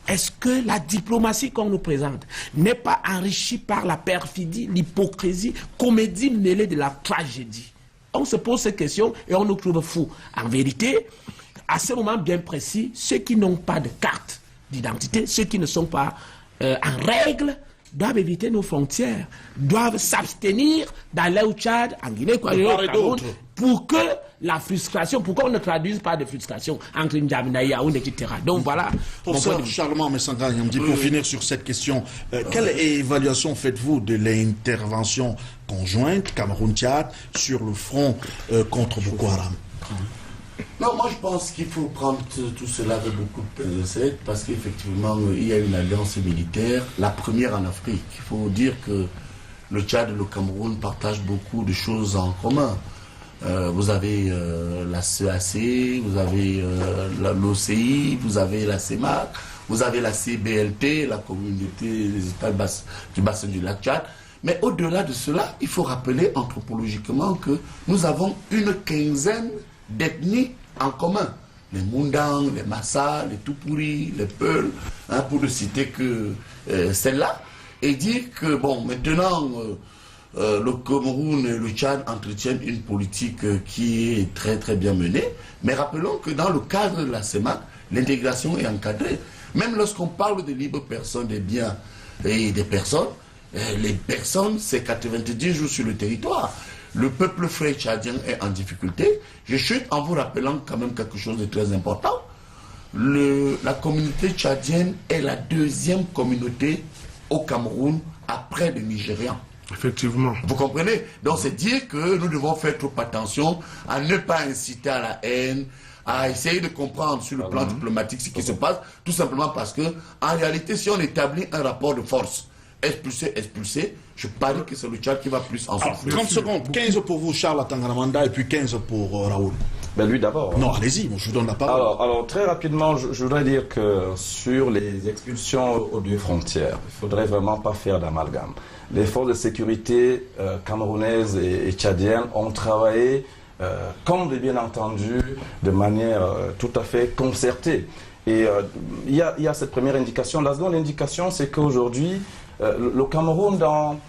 Est-ce que la diplomatie qu'on nous présente n'est pas enrichie par la perfidie, l'hypocrisie, comédie mêlée de la tragédie? On se pose ces questions et on nous trouve fous. En vérité, à ce moment bien précis, ceux qui n'ont pas de carte d'identité, ceux qui ne sont pas en règle, doivent éviter nos frontières, doivent s'abstenir d'aller au Tchad, en Guinée, au Cameroun, pour que la frustration, pourquoi on ne traduise pas de frustration entre N'Djamena et Yaoundé, etc. Donc voilà. Professeur Charlement Messanga, pour finir sur cette question, quelle évaluation faites-vous de l'intervention conjointe Cameroun-Tchad sur le front contre Boko Haram? Non, moi je pense qu'il faut prendre tout cela avec beaucoup de pincettes parce qu'effectivement il y a une alliance militaire, la première en Afrique. Il faut dire que le Tchad et le Cameroun partagent beaucoup de choses en commun. Vous avez la CEAC, vous avez l'OCI, vous avez la CEMAC, vous avez la CBLT, la communauté des États du bassin du lac Tchad. Mais au-delà de cela, il faut rappeler anthropologiquement que nous avons une quinzaine d'ethnies en commun. Les Mundang, les Massa, les Tupuri, les Peuls, hein, pour ne citer que celle-là. Et dire que, bon, maintenant, le Cameroun et le Tchad entretiennent une politique qui est très très bien menée. Mais rappelons que dans le cadre de la CEMAC, l'intégration est encadrée. Même lorsqu'on parle de libre personne, des biens et des personnes, les personnes, c'est 90 jours sur le territoire. Le peuple frère tchadien est en difficulté. Je chute en vous rappelant quand même quelque chose de très important. La communauté tchadienne est la deuxième communauté au Cameroun après les Nigérians. Effectivement. Vous comprenez? Donc c'est dire que nous devons faire trop attention à ne pas inciter à la haine, à essayer de comprendre sur le plan diplomatique ce qui se passe, tout simplement parce que, en réalité, si on établit un rapport de force, expulsé, je parie que c'est le Tchad qui va plus en souffrir. 30 secondes, 15 pour vous, Charles Tangalamanda, et puis 15 pour Raoul. Ben lui d'abord. Non, allez-y, je vous donne la parole. Alors très rapidement, je voudrais dire que sur les expulsions aux deux frontières, il ne faudrait vraiment pas faire d'amalgame. Les forces de sécurité camerounaises et tchadiennes ont travaillé, comme bien entendu, de manière tout à fait concertée. Et il y a cette première indication. La seconde indication, c'est qu'aujourd'hui, le Cameroun, dans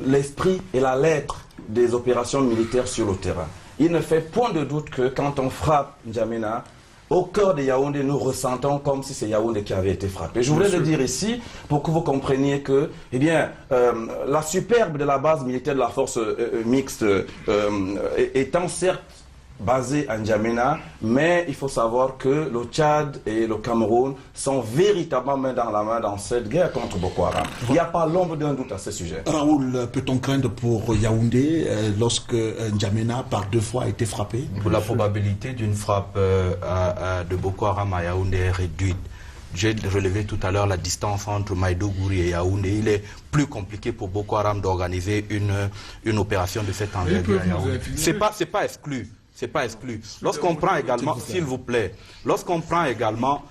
l'esprit et la lettre des opérations militaires sur le terrain, il ne fait point de doute que quand on frappe N'Djamena, au cœur de Yaoundé, nous ressentons comme si c'est Yaoundé qui avait été frappé. Je voulais le dire ici pour que vous compreniez que, eh bien, la superbe de la base militaire de la force mixte étant certes basée à N'Djamena, mais il faut savoir que le Tchad et le Cameroun sont véritablement main dans la main dans cette guerre contre Boko Haram. Il n'y a pas l'ombre d'un doute à ce sujet. Raoul, peut-on craindre pour Yaoundé lorsque N'Djamena par 2 fois a été frappé? La probabilité d'une frappe de Boko Haram à Yaoundé est réduite. J'ai relevé tout à l'heure la distance entre Maïdouguri et Yaoundé. Il est plus compliqué pour Boko Haram d'organiser une opération de cette envergure à Yaoundé. C'est pas exclu. C'est pas exclu. Lorsqu'on prend également, s'il vous plaît, lorsqu'on prend également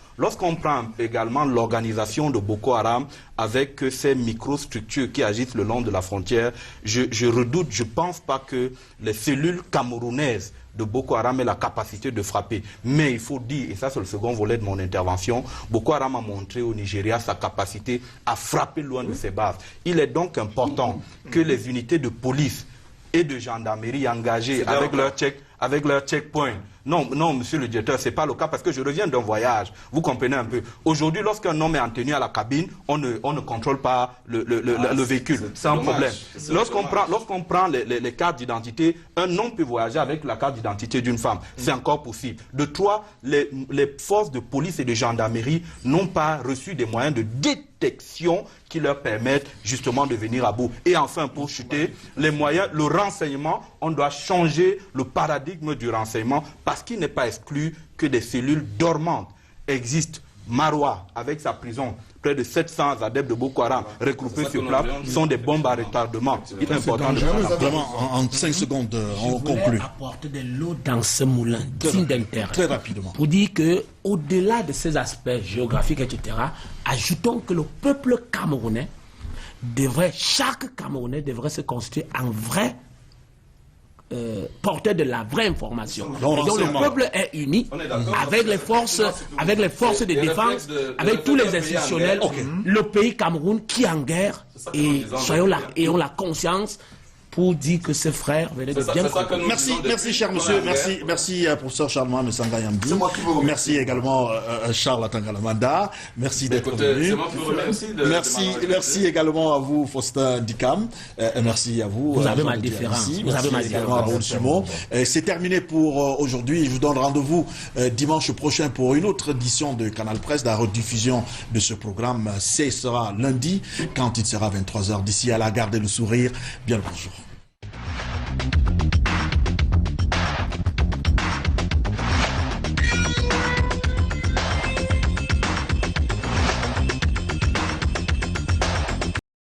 l'organisation de Boko Haram avec ces microstructures qui agissent le long de la frontière, je redoute, je pense pas que les cellules camerounaises de Boko Haram aient la capacité de frapper. Mais il faut dire, et ça c'est le second volet de mon intervention, Boko Haram a montré au Nigeria sa capacité à frapper loin de ses bases. Il est donc important que les unités de police et de gendarmerie engagées avec leur checkpoint. Non, monsieur le directeur, ce n'est pas le cas parce que je reviens d'un voyage. Vous comprenez un peu. Aujourd'hui, lorsqu'un homme est en tenue à la cabine, on ne contrôle pas le véhicule. C'est un problème. Lorsqu'on prend les cartes d'identité, un homme peut voyager avec la carte d'identité d'une femme. C'est encore possible. De 3, les forces de police et de gendarmerie n'ont pas reçu des moyens de détection qui leur permettent justement de venir à bout. Et enfin, pour chuter, les moyens, le renseignement, on doit changer le paradigme du renseignement parce qu'il n'est pas exclu que des cellules dormantes existent. Maroua, avec sa prison, près de 700 adeptes de Boko Haram regroupés sur place, sont des bombes à retardement. Il est important de vraiment, en 5 secondes, on conclut. Apporter de l'eau dans ce moulin digne d'intérêt. Très rapidement. Pour dire que, au-delà de ces aspects géographiques, etc., ajoutons que le peuple camerounais chaque Camerounais devrait se constituer en vrai porteur de la vraie information. Et donc le peuple est uni avec les forces de défense, avec tous les institutionnels, le pays Cameroun qui est en guerre, et soyons là, ayons la conscience pour dire que ses frères venaient de bien. Merci cher monsieur, merci professeur Charles-Mohamed Messanga Yamdi, merci également Charles Tangalamanda, merci d'être venu. Merci également à vous Faustin Dikam, merci à vous. Vous avez ma différence. Merci également à Raoul Simon. C'est terminé pour aujourd'hui. Je vous donne rendez-vous dimanche prochain pour une autre édition de Canal Presse. La rediffusion de ce programme, ce sera lundi quand il sera 23h. D'ici à la gardez le sourire. Bien le bonjour.